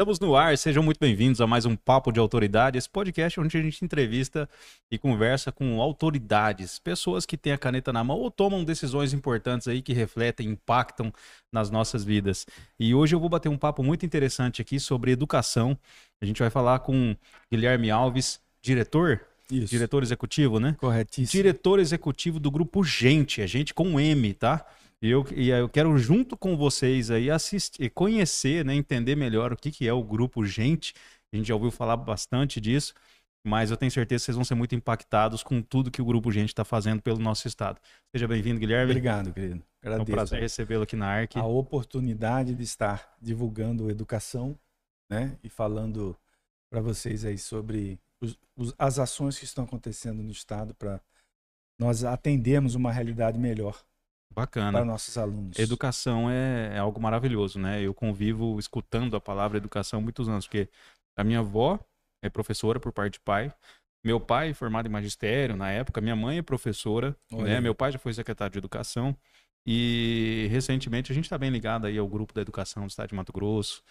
Estamos no ar, sejam muito bem-vindos a mais um Papo de Autoridade, esse podcast onde a gente entrevista e conversa com autoridades, pessoas que têm a caneta na mão ou tomam decisões importantes aí que refletem, impactam nas nossas vidas. E hoje eu vou bater um papo muito interessante aqui sobre educação. A gente vai falar com Guilherme Alves, diretor? Isso. Diretor executivo, né? Corretíssimo. Diretor executivo do grupo Gente, é gente com M, tá? E eu quero, junto com vocês aí, assistir, conhecer, né, entender melhor o que é o Grupo Gente. A gente já ouviu falar bastante disso, mas eu tenho certeza que vocês vão ser muito impactados com tudo que o Grupo Gente está fazendo pelo nosso estado. Seja bem-vindo, Guilherme. Obrigado, querido. Agradeço. É um prazer recebê-lo aqui na ARC. A oportunidade de estar divulgando educação, né, e falando para vocês aí sobre as ações que estão acontecendo no estado para nós atendermos uma realidade melhor. Bacana. Para nossos alunos. Educação é algo maravilhoso, né? Eu convivo escutando a palavra educação há muitos anos, porque a minha avó é professora por parte de pai, meu pai formado em magistério na época, minha mãe é professora, né? Meu pai já foi secretário de educação e recentemente a gente está bem ligado aí ao grupo da educação do estado de Mato Grosso.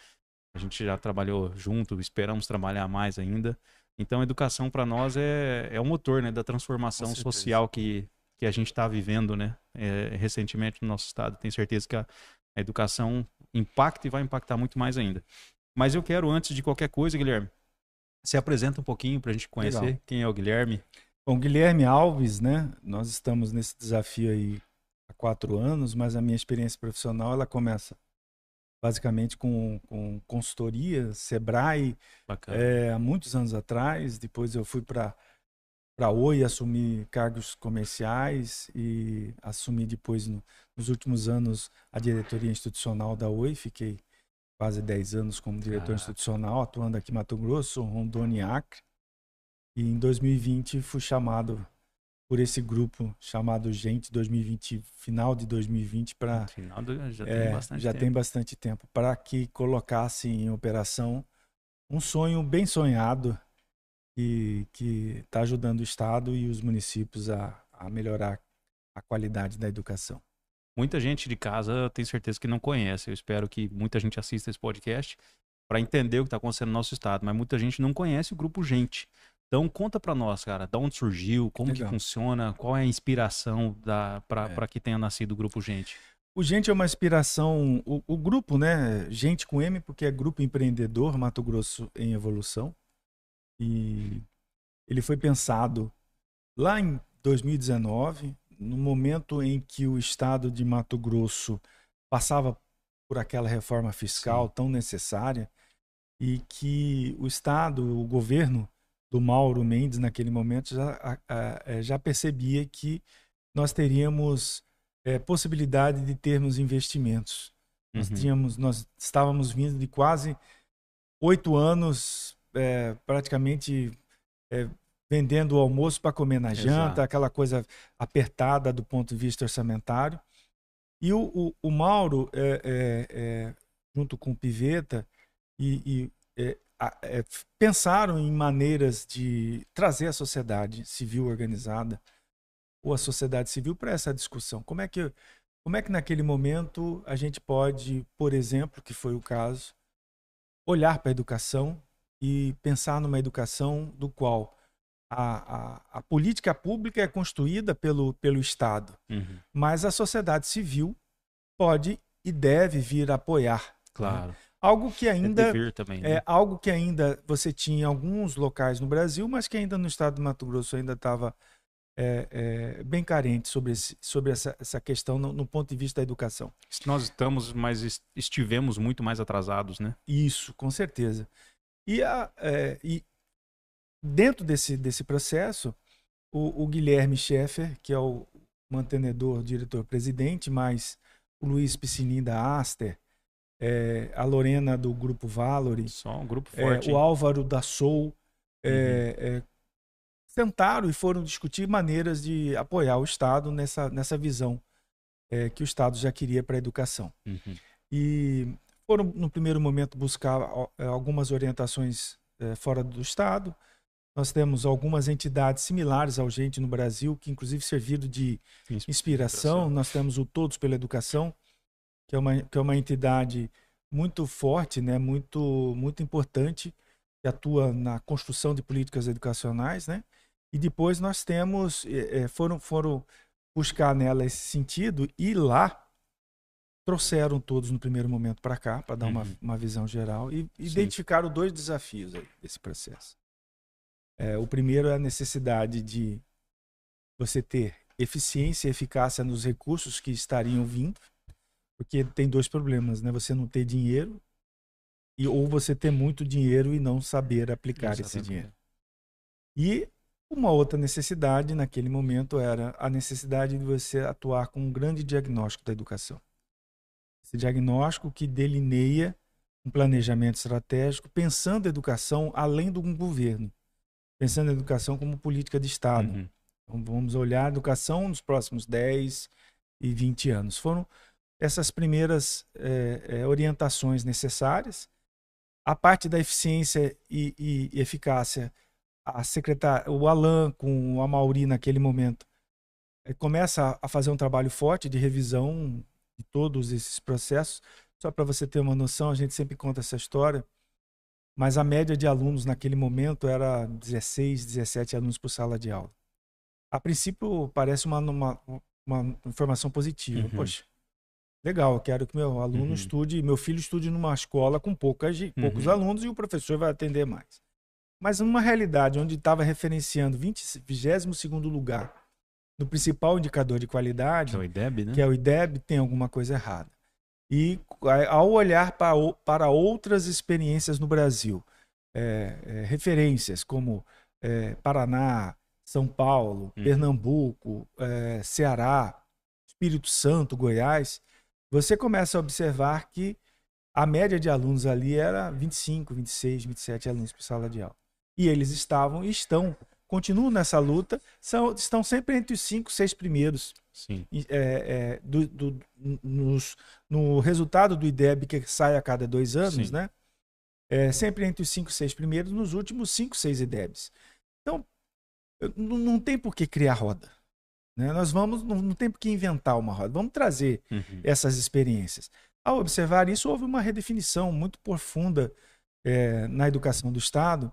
A gente já trabalhou junto, esperamos trabalhar mais ainda. Então, a educação para nós é o motor, né, da transformação social que a gente está vivendo, né, recentemente no nosso estado. Tenho certeza que a educação impacta e vai impactar muito mais ainda. Mas eu quero, antes de qualquer coisa, Guilherme, se apresenta um pouquinho para a gente conhecer. Legal. Quem é o Guilherme? Bom, Guilherme Alves, né, nós estamos nesse desafio aí há 4 anos, mas a minha experiência profissional, ela começa basicamente com consultoria, Sebrae, há muitos anos atrás. Depois eu fui para Oi, assumi cargos comerciais e assumi depois, nos últimos anos, a diretoria institucional da Oi. Fiquei quase 10 anos como diretor institucional, atuando aqui em Mato Grosso, Rondônia e Acre. E em 2020 fui chamado por esse grupo chamado Gente 2020, final de 2020, para tem bastante tempo, para que colocasse em operação um sonho bem sonhado que está ajudando o estado e os municípios a melhorar a qualidade da educação. Muita gente de casa, eu tenho certeza que não conhece. Eu espero que muita gente assista esse podcast para entender o que está acontecendo no nosso estado, mas muita gente não conhece o Grupo Gente. Então, conta para nós, cara, de onde surgiu, como que funciona, qual é a inspiração para que tenha nascido o Grupo Gente? O Gente é uma inspiração, o grupo, né? Gente com M, porque é Grupo Empreendedor Mato Grosso em Evolução. E ele foi pensado lá em 2019, no momento em que o estado de Mato Grosso passava por aquela reforma fiscal tão necessária e que o estado, o governo do Mauro Mendes, naquele momento, já percebia que nós teríamos possibilidade de termos investimentos. Nós estávamos vindo de quase 8 anos praticamente vendendo o almoço para comer na janta, aquela coisa apertada do ponto de vista orçamentário. E o Mauro, junto com o Piveta, pensaram em maneiras de trazer a sociedade civil organizada ou a sociedade civil para essa discussão. Como é que naquele momento a gente pode, por exemplo, que foi o caso, olhar para a educação e pensar numa educação do qual a política pública é construída pelo Estado, mas a sociedade civil pode e deve vir apoiar. Claro. Né? Algo que ainda também, né? algo que ainda você tinha em alguns locais no Brasil, mas que ainda no estado de Mato Grosso ainda estava bem carente sobre essa questão no ponto de vista da educação. Nós estamos, mas estivemos muito mais atrasados, né? Isso, com certeza. E dentro desse processo, o Guilherme Schaeffer, que é o mantenedor, diretor-presidente, mais o Luiz Piscinin da Aster, a Lorena do Grupo Valori, só um grupo forte, o Álvaro da Soul, sentaram e foram discutir maneiras de apoiar o Estado nessa visão que o Estado já queria para a educação. E foram, no primeiro momento, buscar algumas orientações fora do Estado. Nós temos algumas entidades similares ao Gente no Brasil, que inclusive serviram de inspiração. Nós temos o Todos pela Educação, que é uma entidade muito forte, né? Muito importante, que atua na construção de políticas educacionais, né? E depois nós temos, foram buscar nela esse sentido e lá trouxeram todos no primeiro momento para cá, para dar uma visão geral e identificaram dois desafios aí desse processo. O primeiro é a necessidade de você ter eficiência e eficácia nos recursos que estariam vindo, porque tem dois problemas, né? Você não ter dinheiro ou você ter muito dinheiro e não saber aplicar esse dinheiro. E uma outra necessidade naquele momento era a necessidade de você atuar com um grande diagnóstico da educação. Esse diagnóstico que delineia um planejamento estratégico pensando a educação além de um governo, pensando a educação como política de Estado. Então, vamos olhar a educação nos próximos 10 e 20 anos. Foram essas primeiras orientações necessárias. A parte da eficiência e eficácia, o Alan com o Amaury naquele momento começa a fazer um trabalho forte de revisão de todos esses processos. Só para você ter uma noção, a gente sempre conta essa história, mas a média de alunos naquele momento era 16, 17 alunos por sala de aula. A princípio parece uma informação positiva. Poxa, legal, eu quero que meu aluno estude, meu filho estude numa escola com poucos alunos e o professor vai atender mais. Mas numa realidade onde estava referenciando 22º lugar no principal indicador de qualidade, que é o IDEB, né? Que é o IDEB, tem alguma coisa errada. E ao olhar para outras experiências no Brasil, referências como Paraná, São Paulo, Pernambuco, Ceará, Espírito Santo, Goiás, você começa a observar que a média de alunos ali era 25, 26, 27 alunos por sala de aula. E eles estavam e continuam nessa luta, estão sempre entre os 5, 6 primeiros. Sim. No resultado do IDEB, que sai a cada 2 anos, Sim. né? Sempre entre os 5, 6 primeiros, nos últimos 5, 6 IDEBs. Então, não tem por que criar roda. Né? Não tem por que inventar uma roda. Vamos trazer essas experiências. Ao observar isso, houve uma redefinição muito profunda na educação do Estado,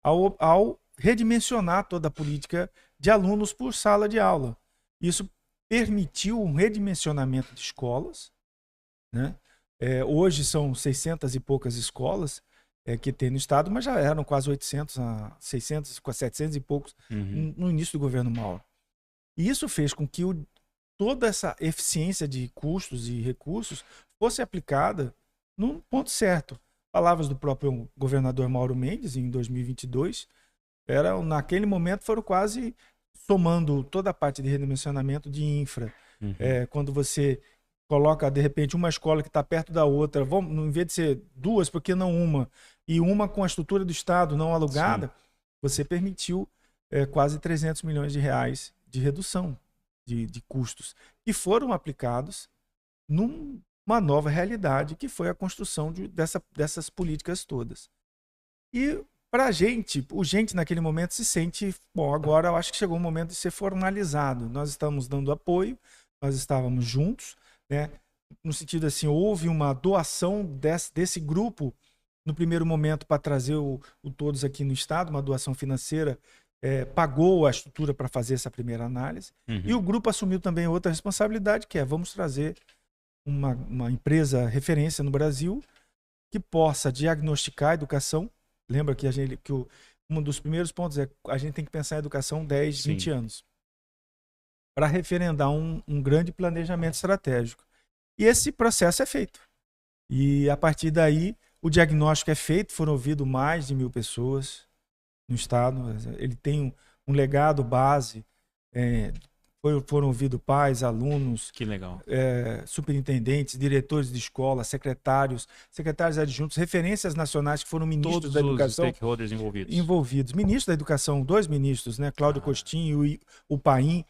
ao redimensionar toda a política de alunos por sala de aula. Isso permitiu um redimensionamento de escolas, né? Hoje são 600 e poucas escolas que tem no estado, mas já eram quase 800, 600, 700 e poucos no início do governo Mauro. E isso fez com que toda essa eficiência de custos e recursos fosse aplicada num ponto certo. Palavras do próprio governador Mauro Mendes, em 2022, naquele momento foram quase somando toda a parte de redimensionamento de infra. Quando você coloca, de repente, uma escola que está perto da outra, em vez de ser 2, por que não uma? E uma com a estrutura do Estado não alugada, você permitiu quase 300 milhões de reais de redução de custos, que foram aplicados numa nova realidade, que foi a construção dessas políticas todas. E para o gente naquele momento se sente, bom, agora eu acho que chegou o momento de ser formalizado. Nós estamos dando apoio, nós estávamos juntos, né? No sentido assim, houve uma doação desse grupo no primeiro momento para trazer o todos aqui no estado, uma doação financeira, pagou a estrutura para fazer essa primeira análise. E o grupo assumiu também outra responsabilidade, que vamos trazer uma empresa referência no Brasil que possa diagnosticar a educação. Lembra que um dos primeiros pontos a gente tem que pensar em educação 10, 20 anos. Para referendar um grande planejamento estratégico. E esse processo é feito. E a partir daí, o diagnóstico é feito, foram ouvidos mais de 1.000 pessoas no estado. Ele tem um legado base. Foram ouvidos pais, alunos, que legal. Superintendentes, diretores de escola, secretários adjuntos, referências nacionais que foram ministros da educação. Todos os stakeholders envolvidos. Ministros da educação, 2 ministros, né? Cláudio Costinho e o Paim,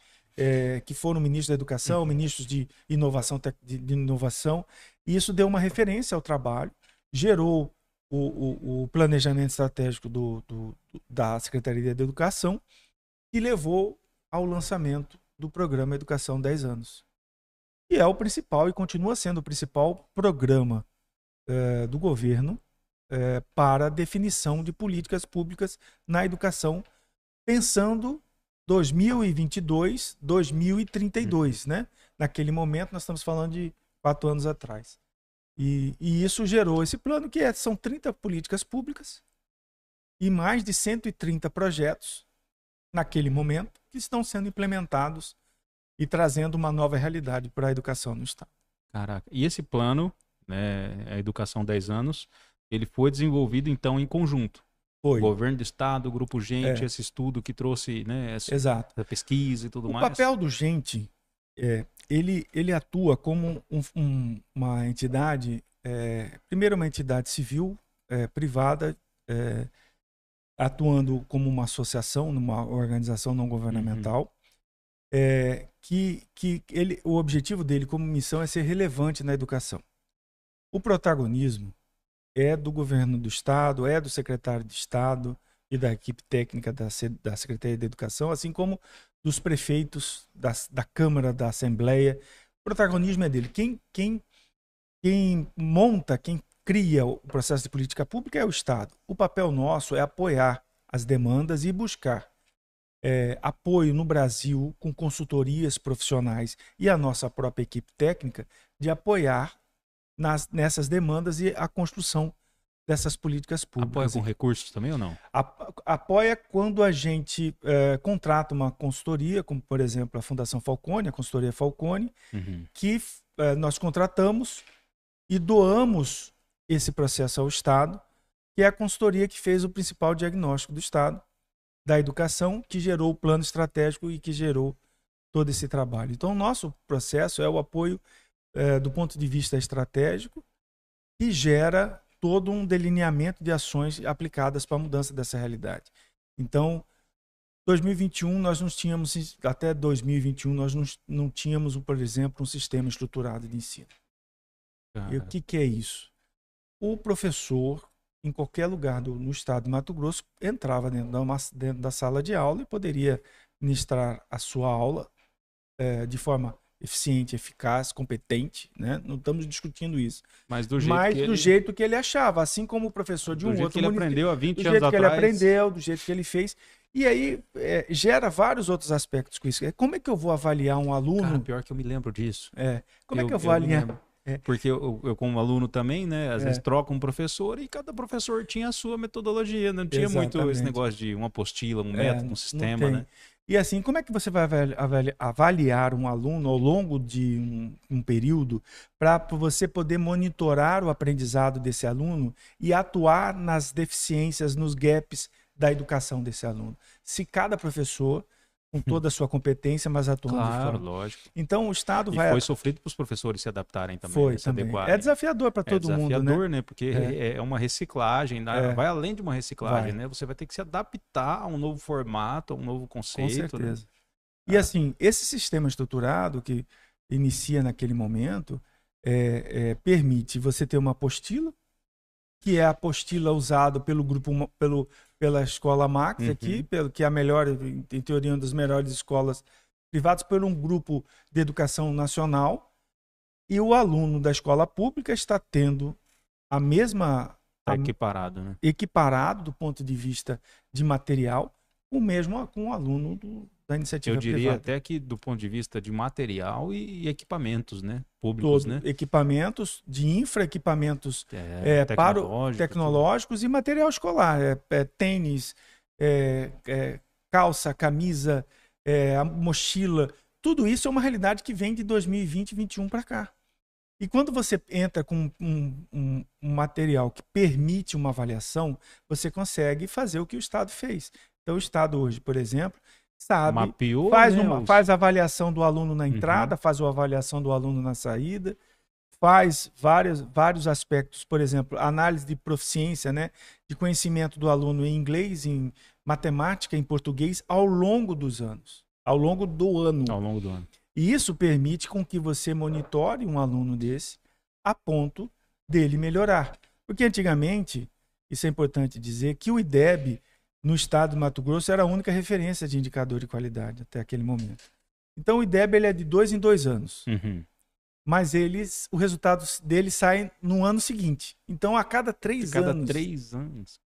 que foram ministros da educação, ministros de inovação, e isso deu uma referência ao trabalho, gerou o planejamento estratégico da Secretaria de Educação e levou ao lançamento do programa Educação 10 anos. E é o principal e continua sendo o principal programa do governo para a definição de políticas públicas na educação, pensando 2022, 2032, né? Naquele momento, nós estamos falando de 4 anos atrás. E isso gerou esse plano, que são 30 políticas públicas e mais de 130 projetos, naquele momento, que estão sendo implementados e trazendo uma nova realidade para a educação no Estado. Caraca. E esse plano, né, a Educação 10 anos, ele foi desenvolvido, então, em conjunto. Foi. Governo do Estado, Grupo Gente, esse estudo que trouxe, né, essa pesquisa e tudo mais. O papel do Gente, ele atua como uma entidade, primeiro uma entidade civil, privada, atuando como uma associação, numa organização não governamental, o objetivo dele como missão é ser relevante na educação. O protagonismo é do governo do Estado, é do secretário de Estado e da equipe técnica da Secretaria de Educação, assim como dos prefeitos, da Câmara, da Assembleia. O protagonismo é dele. Quem monta, quem cria o processo de política pública é o Estado. O papel nosso é apoiar as demandas e buscar apoio no Brasil com consultorias profissionais e a nossa própria equipe técnica de apoiar nessas demandas e a construção dessas políticas públicas. Apoia com recursos também ou não? Apoia quando a gente contrata uma consultoria, como por exemplo a Fundação Falcone, a consultoria Falcone, que nós contratamos e doamos esse processo ao Estado, que é a consultoria que fez o principal diagnóstico do Estado, da educação, que gerou o plano estratégico e que gerou todo esse trabalho. Então, o nosso processo é o apoio do ponto de vista estratégico, que gera todo um delineamento de ações aplicadas para a mudança dessa realidade. Então, 2021 nós não tínhamos, até 2021 nós não tínhamos, por exemplo, um sistema estruturado de ensino. E o que é isso? O professor, em qualquer lugar no estado de Mato Grosso, entrava dentro da sala de aula e poderia ministrar a sua aula de forma eficiente, eficaz, competente, né? Não estamos discutindo isso. Mas do jeito que ele achava, assim como o professor de um outro município. Do jeito que ele aprendeu há 20 anos atrás. Do jeito que ele aprendeu, do jeito que ele fez. E aí gera vários outros aspectos com isso. Como é que eu vou avaliar um aluno? Cara, pior que eu me lembro disso. Como é que eu vou avaliar? Porque eu como aluno também, né? Às vezes troca um professor e cada professor tinha a sua metodologia. Não tinha muito esse negócio de uma apostila, um método, um sistema, né? E assim, como é que você vai avaliar um aluno ao longo de um período para você poder monitorar o aprendizado desse aluno e atuar nas deficiências, nos gaps da educação desse aluno? Se cada professor, com toda a sua competência, mas atuando de forma... lógico. Então o Estado vai... E foi sofrido para os professores se adaptarem também. Foi, também. É desafiador para todo mundo, né? É desafiador, né? Porque é uma reciclagem, vai além de uma reciclagem, né? Você vai ter que se adaptar a um novo formato, a um novo conceito. Com certeza. Né? E assim, esse sistema estruturado que inicia naquele momento permite você ter uma apostila, que é a apostila usada pelo grupo, pela escola Max aqui, que é a melhor, em teoria, uma das melhores escolas privadas, por um grupo de educação nacional, e o aluno da escola pública está tendo a mesma... equiparado, né? Equiparado do ponto de vista de material, o mesmo com o aluno da iniciativa privada. Eu diria até que do ponto de vista de material e equipamentos, né? Públicos, né? Equipamentos de equipamentos tecnológicos e material escolar. Tênis, calça, camisa, a mochila. Tudo isso é uma realidade que vem de 2020 e 2021 para cá. E quando você entra com um material que permite uma avaliação, você consegue fazer o que o Estado fez. Então, o Estado hoje, por exemplo, mapeou, faz a avaliação do aluno na entrada, faz a avaliação do aluno na saída, faz vários aspectos, por exemplo, análise de proficiência, né, de conhecimento do aluno em inglês, em matemática, em português, ao longo dos anos, ao longo do ano. E isso permite com que você monitore um aluno desse a ponto dele melhorar. Porque antigamente, isso é importante dizer, que o IDEB no estado de Mato Grosso era a única referência de indicador de qualidade até aquele momento. Então o IDEB ele é de 2 em 2 anos. mas o resultado deles sai no ano seguinte. Então, a cada 3 anos... Cada 3 anos.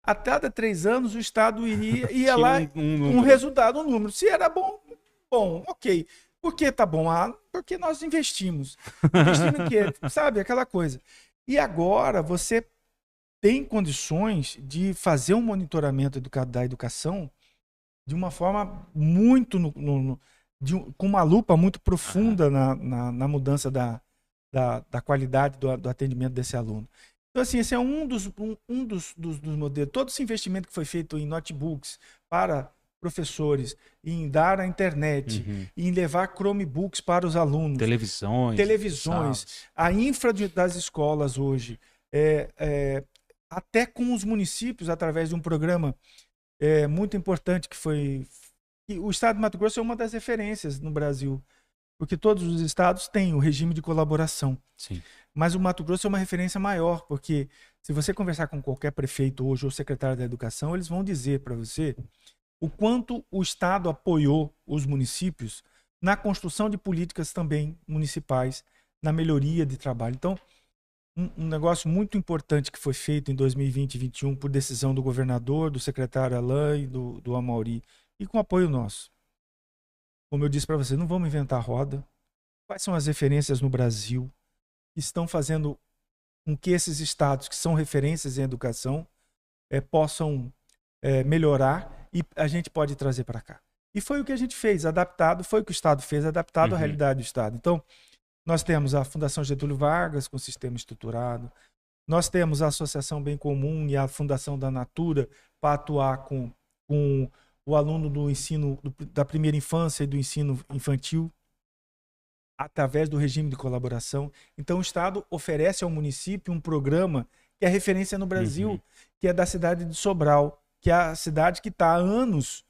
A cada 3 anos, o Estado ia Tinha lá um com um número. resultado, um número. Se era bom, ok. Por que tá bom? Porque nós investimos. Investindo em quê? Sabe, aquela coisa. E agora você tem condições de fazer um monitoramento da educação de uma forma muito... com uma lupa muito profunda na mudança da qualidade do atendimento desse aluno. Então, assim, esse é um dos modelos. Todo esse investimento que foi feito em notebooks para professores, em dar a internet, em levar Chromebooks para os alunos. Televisões. A infra das escolas hoje, até com os municípios, através de um programa muito importante que foi... O estado de Mato Grosso é uma das referências no Brasil, porque todos os estados têm o regime de colaboração. Sim. Mas o Mato Grosso é uma referência maior, porque se você conversar com qualquer prefeito hoje ou secretário da educação, eles vão dizer para você o quanto o estado apoiou os municípios na construção de políticas também municipais, na melhoria de trabalho. Então, um negócio muito importante que foi feito em 2020 e 2021 por decisão do governador, do secretário Alain e do Amauri, e com apoio nosso. Como eu disse para você, não vamos inventar a roda. Quais são as referências no Brasil que estão fazendo com que esses estados, que são referências em educação, possam melhorar e a gente pode trazer para cá? E foi o que a gente fez, adaptado, foi o que o estado fez, adaptado à realidade do estado. Então, nós temos a Fundação Getúlio Vargas com sistema estruturado, nós temos a Associação Bem Comum e a Fundação da Natura para atuar com o aluno do ensino da primeira infância e do ensino infantil, através do regime de colaboração. Então, o Estado oferece ao município um programa que é referência no Brasil, que é da cidade de Sobral, que é a cidade que está há anos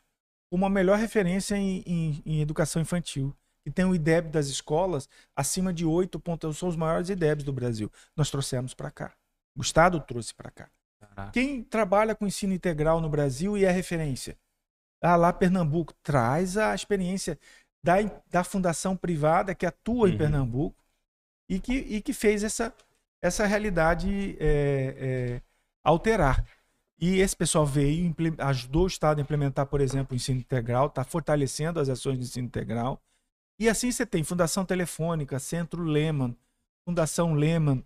como a melhor referência em educação infantil, que tem o IDEB das escolas acima de 8 pontos, são os maiores IDEBs do Brasil. Nós trouxemos para cá. O Estado trouxe para cá. Caraca. Quem trabalha com ensino integral no Brasil e é referência? Lá Pernambuco traz a experiência da fundação privada que atua em Pernambuco e que fez essa realidade alterar. E esse pessoal veio, ajudou o Estado a implementar, por exemplo, o ensino integral, está fortalecendo as ações de ensino integral. E assim você tem Fundação Telefônica, Centro Lehman, Fundação Lehman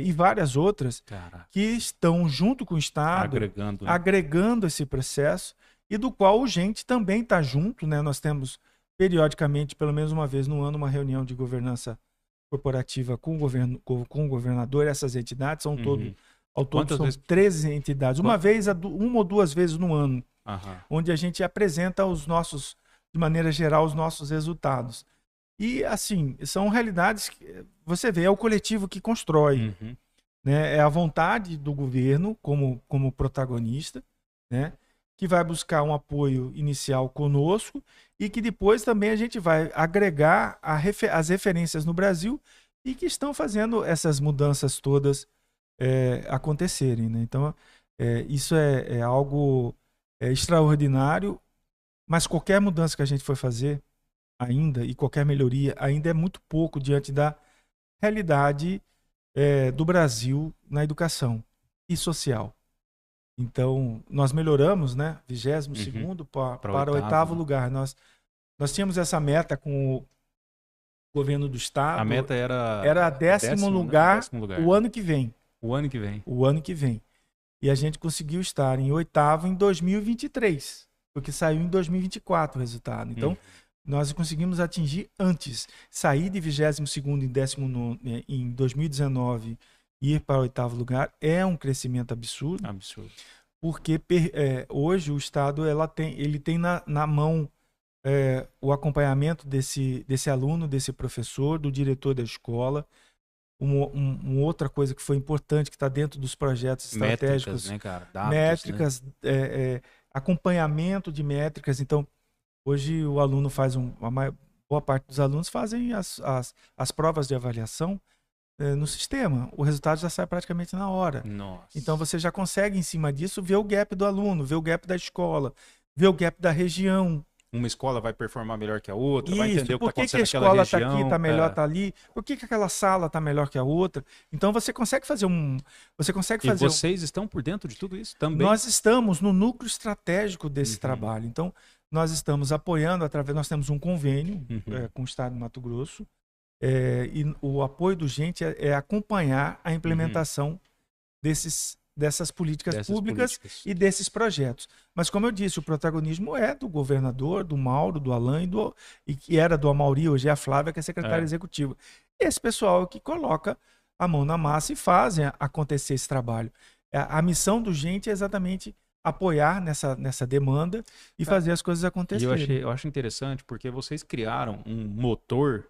e várias outras que estão junto com o Estado, agregando esse processo e do qual o gente também está junto, né? Nós temos periodicamente, pelo menos uma vez no ano, uma reunião de governança corporativa com o governador. Essas entidades são ao todo são 13 entidades. Uma ou duas vezes no ano, onde a gente apresenta de maneira geral, os nossos resultados. E, assim, são realidades que você vê, é o coletivo que constrói. Né? É a vontade do governo como protagonista, né? Que vai buscar um apoio inicial conosco e que depois também a gente vai agregar as referências no Brasil e que estão fazendo essas mudanças todas acontecerem. Né? Então, isso é algo extraordinário, mas qualquer mudança que a gente for fazer ainda e qualquer melhoria ainda é muito pouco diante da realidade do Brasil na educação e social. Então, nós melhoramos, né? 22º para o 8º lugar. Nós tínhamos essa meta com o governo do estado. A meta era 10º lugar, né? 10º lugar o ano que vem. O ano que vem. O ano que vem. E a gente conseguiu estar em 8º em 2023, porque saiu em 2024 o resultado. Então, nós conseguimos atingir antes. Sair de 22º em 19º em 2019 ir para o 8º lugar é um crescimento absurdo. Absurdo. Porque hoje o Estado ele tem na mão o acompanhamento desse aluno, desse professor, do diretor da escola. Uma outra coisa que foi importante, que está dentro dos projetos estratégicos. Métricas, né, cara? Dados, métricas, né? Acompanhamento de métricas. Então, hoje o aluno faz boa parte dos alunos fazem as provas de avaliação no sistema. O resultado já sai praticamente na hora. Nossa. Então você já consegue, em cima disso, ver o gap do aluno, ver o gap da escola, ver o gap da região. uma escola vai performar melhor que a outra, vai Isso, entender o que por está que que a acontecendo naquela escola está aqui, região. está melhor, está ali? Por que que aquela sala está melhor que a outra? Então você consegue fazer você consegue E fazer vocês estão por dentro de tudo isso também? Nós estamos no núcleo estratégico desse Uhum. trabalho. Então, nós estamos apoiando nós temos um convênio Uhum. com o Estado de Mato Grosso, e o apoio do gente é acompanhar a implementação dessas políticas públicas e desses projetos. Mas, como eu disse, o protagonismo é do governador, do Mauro, do Alain, e que era do Amauri, hoje é a Flávia, que é secretária executiva. Esse pessoal é que coloca a mão na massa e fazem acontecer esse trabalho. A missão do gente é exatamente apoiar nessa demanda e fazer as coisas acontecerem. E eu acho interessante porque vocês criaram um motor,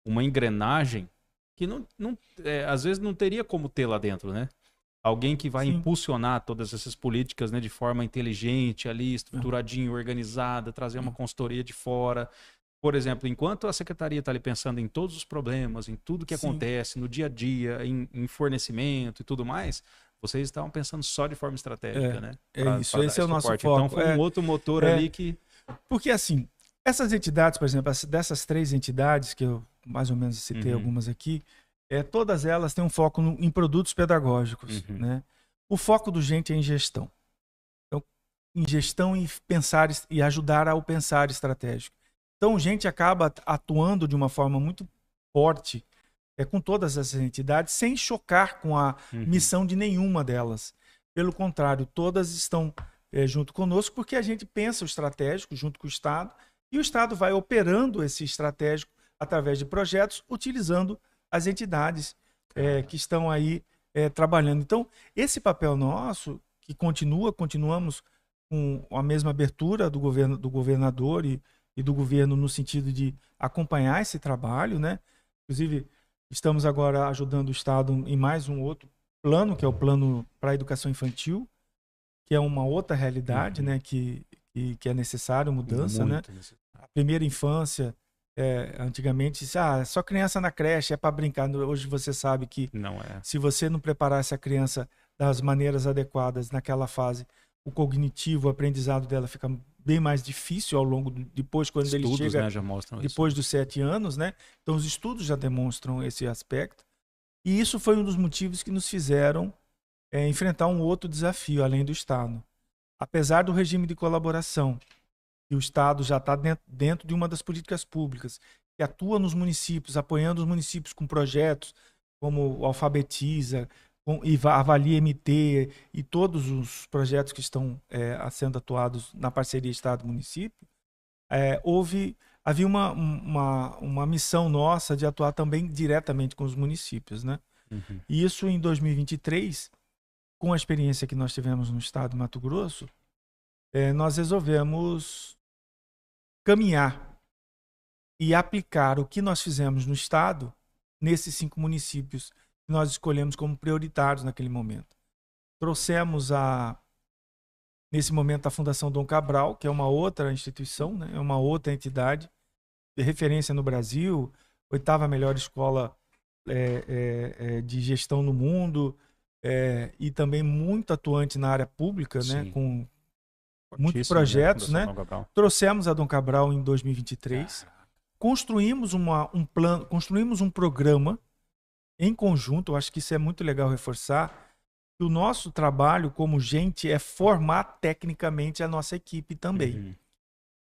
uma engrenagem que às vezes não teria como ter lá dentro, né? Alguém que vai impulsionar todas essas políticas, né, de forma inteligente, ali, estruturadinho, organizada, trazer uma consultoria de fora. Por exemplo, enquanto a secretaria está ali pensando em todos os problemas, em tudo que acontece no dia a dia, em fornecimento e tudo mais, vocês estavam pensando só de forma estratégica, né? Isso, esse é o nosso foco. Então foi um outro motor ali que... Porque assim, essas entidades, por exemplo, dessas 3 entidades, que eu mais ou menos citei algumas aqui, todas elas têm um foco em produtos pedagógicos, né? O foco do gente é em gestão. Então, em gestão e pensar e ajudar ao pensar estratégico. Então, a gente acaba atuando de uma forma muito forte com todas essas entidades, sem chocar com a missão de nenhuma delas. Pelo contrário, todas estão junto conosco, porque a gente pensa o estratégico junto com o Estado, e o Estado vai operando esse estratégico através de projetos, utilizando as entidades que estão aí trabalhando. Então, esse papel nosso, que continuamos com a mesma abertura do governador e do governo no sentido de acompanhar esse trabalho, né? Inclusive, estamos agora ajudando o Estado em mais um outro plano, que é o plano para a educação infantil, que é uma outra realidade, né? Que é necessário mudança, né? A primeira infância, antigamente, só criança na creche é para brincar. Hoje você sabe que não é. Se você não preparar essa criança das maneiras adequadas naquela fase, o cognitivo, o aprendizado dela fica bem mais difícil ao longo depois, quando Estudos, ele chega, né, já mostram depois isso. dos 7 anos, né? Então os estudos já demonstram esse aspecto. E isso foi um dos motivos que nos fizeram enfrentar um outro desafio, além do Estado. Apesar do regime de colaboração, que o Estado já está dentro de uma das políticas públicas, que atua nos municípios, apoiando os municípios com projetos como o Alfabetiza, e Avalia MT e todos os projetos que estão sendo atuados na parceria Estado-Município, havia uma missão nossa de atuar também diretamente com os municípios, né? E isso em 2023, com a experiência que nós tivemos no Estado de Mato Grosso, nós resolvemos caminhar e aplicar o que nós fizemos no Estado nesses 5 municípios que nós escolhemos como prioritários naquele momento. Trouxemos nesse momento a Fundação Dom Cabral, que é uma outra instituição, né? É uma outra entidade de referência no Brasil, 8ª melhor escola de gestão no mundo, e também muito atuante na área pública, né? Com muitos projetos, né? Trouxemos a Dom Cabral em 2023, construímos construímos um programa em conjunto. Eu acho que isso é muito legal reforçar, que o nosso trabalho como gente é formar tecnicamente a nossa equipe também,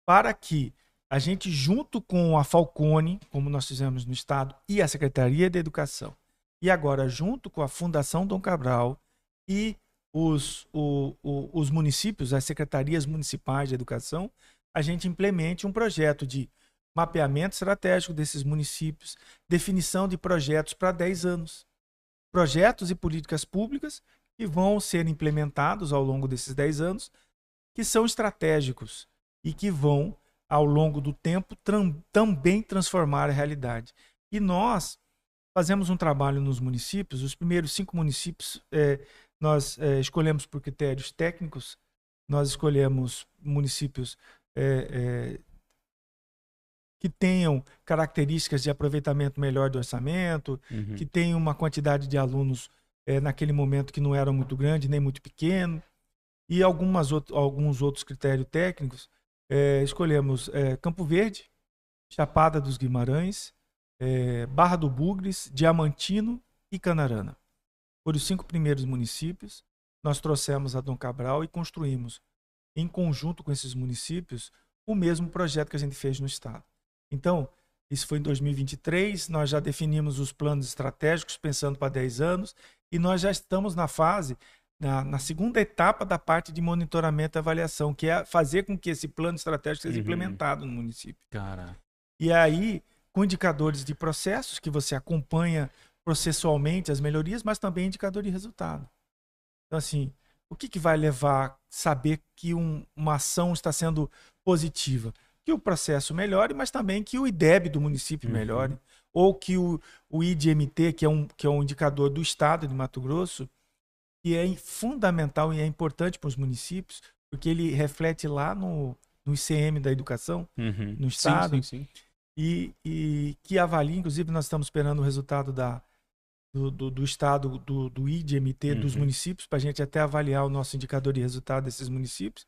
para que a gente, junto com a Falcone, como nós fizemos no Estado, e a Secretaria de Educação, e agora junto com a Fundação Dom Cabral e os municípios, as secretarias municipais de educação, a gente implemente um projeto de mapeamento estratégico desses municípios, definição de projetos para 10 anos. Projetos e políticas públicas que vão ser implementados ao longo desses 10 anos, que são estratégicos e que vão, ao longo do tempo, também transformar a realidade. E nós fazemos um trabalho nos municípios. Os primeiros 5 municípios nós escolhemos por critérios técnicos, nós escolhemos municípios que tenham características de aproveitamento melhor do orçamento, que tenham uma quantidade de alunos naquele momento que não era muito grande nem muito pequeno, e alguns outros critérios técnicos Escolhemos Campo Verde, Chapada dos Guimarães, Barra do Bugres, Diamantino e Canarana. Foram os 5 primeiros municípios. Nós trouxemos a Dom Cabral e construímos, em conjunto com esses municípios, o mesmo projeto que a gente fez no estado. Então, isso foi em 2023, nós já definimos os planos estratégicos, pensando para 10 anos, e nós já estamos na fase, na segunda etapa da parte de monitoramento e avaliação, que é fazer com que esse plano estratégico seja implementado no município. Cara. E aí, com indicadores de processos, que você acompanha processualmente as melhorias, mas também indicador de resultado. Então, assim, o que vai levar a saber que uma ação está sendo positiva? Que o processo melhore, mas também que o IDEB do município melhore, ou que o IDMT, que é um indicador do estado de Mato Grosso, que é fundamental e é importante para os municípios, porque ele reflete lá no ICM da educação, no estado, sim. E que avalia, inclusive nós estamos esperando o resultado do estado, do IDMT dos municípios, para a gente até avaliar o nosso indicador de resultado desses municípios,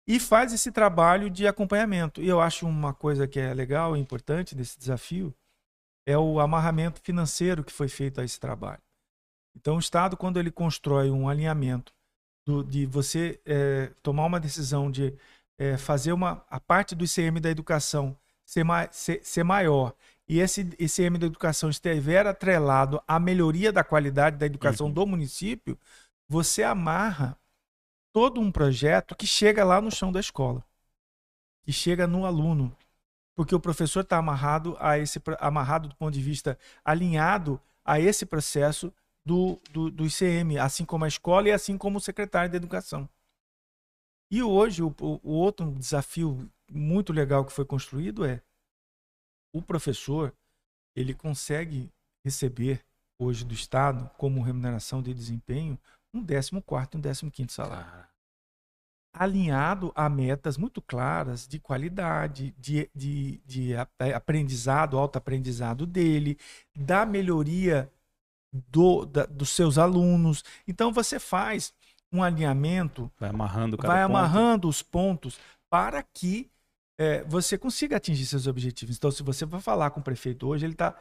e faz esse trabalho de acompanhamento. E eu acho uma coisa que é legal e importante desse desafio, é o amarramento financeiro que foi feito a esse trabalho. Então, o Estado, quando ele constrói um alinhamento de você tomar uma decisão de fazer a parte do ICM da educação ser maior, e esse ICM da educação estiver atrelado à melhoria da qualidade da educação do município, você amarra todo um projeto que chega lá no chão da escola, que chega no aluno, porque o professor está amarrado do ponto de vista alinhado a esse processo do ICM, assim como a escola e assim como o secretário de educação. E hoje, o outro desafio muito legal que foi construído é o professor, ele consegue receber hoje do Estado, como remuneração de desempenho, um 14º e um 15º salário. Alinhado a metas muito claras de qualidade, de aprendizado, autoaprendizado dele, da melhoria dos seus alunos. Então você faz um alinhamento, vai amarrando os pontos para que você consiga atingir seus objetivos. Então, se você for falar com o prefeito hoje, ele tá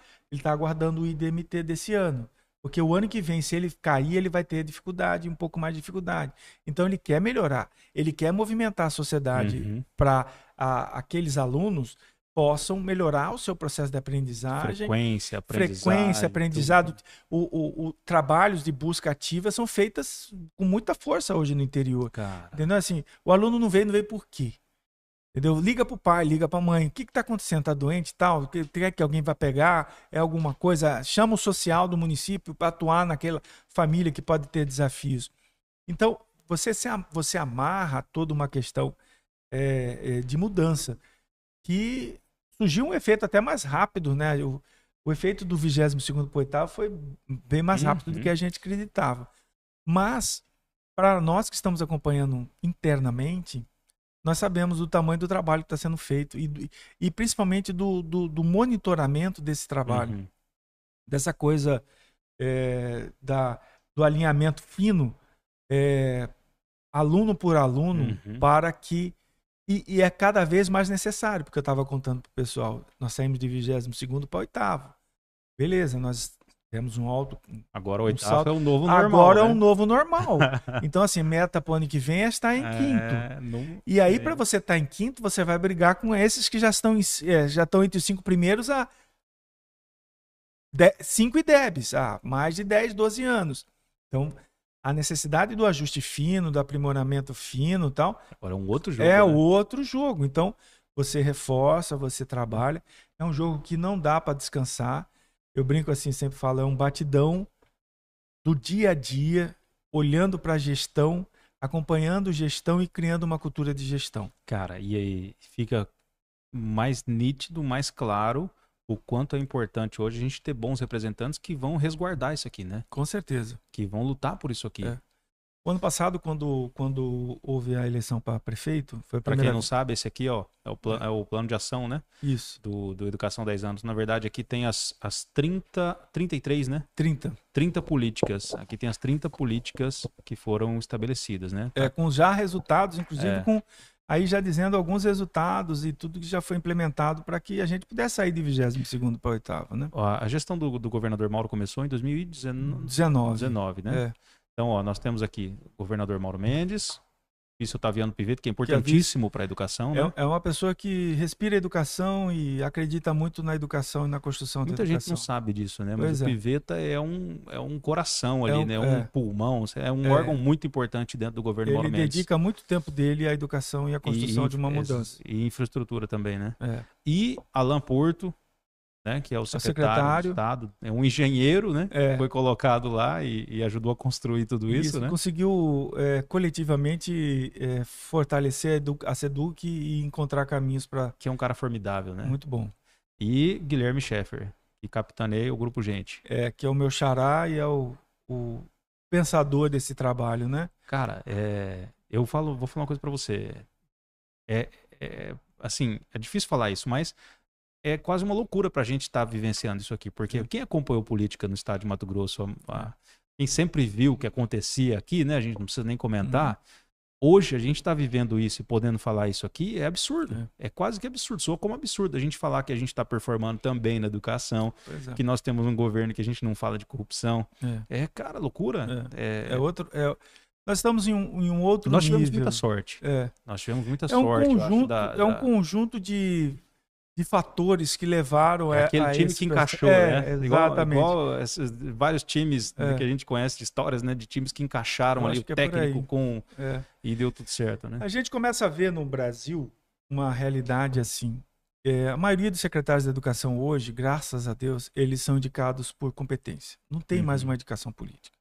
aguardando o IDMT desse ano. Porque o ano que vem, se ele cair, ele vai ter dificuldade, um pouco mais de dificuldade. Então, ele quer melhorar. Ele quer movimentar a sociedade para aqueles alunos possam melhorar o seu processo de aprendizagem. Frequência, aprendizado. Trabalhos de busca ativa são feitas com muita força hoje no interior. Cara. Entendeu? Assim, o aluno não veio por quê? Entendeu? Liga para o pai, liga para a mãe. O que está acontecendo? Está doente e tal? Quer que alguém vai pegar? É alguma coisa? Chama o social do município para atuar naquela família que pode ter desafios. Então, você amarra toda uma questão de mudança, que surgiu um efeito até mais rápido, né? O efeito do 22º para o 8º foi bem mais rápido do que a gente acreditava. Mas, para nós que estamos acompanhando internamente, nós sabemos do tamanho do trabalho que está sendo feito e principalmente do monitoramento desse trabalho, dessa coisa do alinhamento fino, aluno por aluno, para que... E é cada vez mais necessário, porque eu estava contando para o pessoal, nós saímos de 22º para 8º. Beleza, nós temos um alto... Agora o 8º é o novo normal. Agora é um novo normal. Então, assim, meta para o ano que vem é estar em quinto. E aí, para você estar em quinto, você vai brigar com esses que já estão entre os 5 primeiros há 5 IDEBs, há mais de 10, 12 anos. Então, a necessidade do ajuste fino, do aprimoramento fino e tal... Agora é um outro jogo. Outro jogo. Então, você reforça, você trabalha. É um jogo que não dá para descansar. Eu brinco assim, sempre falo, é um batidão do dia a dia, olhando para a gestão, acompanhando gestão e criando uma cultura de gestão. Cara, e aí fica mais nítido, mais claro o quanto é importante hoje a gente ter bons representantes que vão resguardar isso aqui, né? Com certeza. Que vão lutar por isso aqui. O ano passado, quando houve a eleição para prefeito... Para quem não sabe, esse aqui ó, é o plano de ação, né? Isso. Do Educação 10 anos. Na verdade, aqui tem as 33, né? 30 políticas. Aqui tem as 30 políticas que foram estabelecidas, né? Com já resultados, inclusive com Aí já dizendo alguns resultados e tudo que já foi implementado para que a gente pudesse sair de 22º para 8º, né? Ó, a gestão do governador Mauro começou em 2019, né? É. Então, ó, nós temos aqui o governador Mauro Mendes, vice Otaviano Pivete, que é Que importantíssimo para a educação, né? é uma pessoa que respira educação e acredita muito na educação e na construção da Muita educação. gente não sabe disso, né? Mas Pois o é. Piveta é um coração ali, né? Um pulmão, é um É. órgão muito importante dentro do governo Mauro Ele Mendes. dedica muito tempo dele à educação e à construção de uma mudança. E infraestrutura também, né? É. E Alan Porto, né? Que é o secretário de Estado, é um engenheiro, né? É. Foi colocado lá e ajudou a construir tudo isso, né? Conseguiu coletivamente fortalecer a SEDUC e encontrar caminhos para... Que é um cara formidável, né? Muito bom. E Guilherme Schaeffer, que capitaneia o Grupo Gente. Que é o meu xará e é o pensador desse trabalho, né? Cara, vou falar uma coisa para você. Assim, é difícil falar isso, mas é quase uma loucura pra gente estar vivenciando isso aqui, porque quem acompanhou política no estado de Mato Grosso, quem sempre viu o que acontecia aqui, né? A gente não precisa nem comentar. Hoje a gente está vivendo isso e podendo falar isso aqui é absurdo. É quase que absurdo. Soa como absurdo a gente falar que a gente está performando também na educação, que nós temos um governo que a gente não fala de corrupção. Cara, loucura. Nós estamos em um outro nível. Nós tivemos muita sorte. Nós tivemos muita sorte. Um conjunto de fatores que levaram aquele time que encaixou, né? Exatamente. Igual esses, vários times que a gente conhece de histórias, né? De times que encaixaram ali o técnico e deu tudo certo, né? A gente começa a ver no Brasil uma realidade assim. A maioria dos secretários da educação hoje, graças a Deus, eles são indicados por competência. Não tem mais uma indicação política.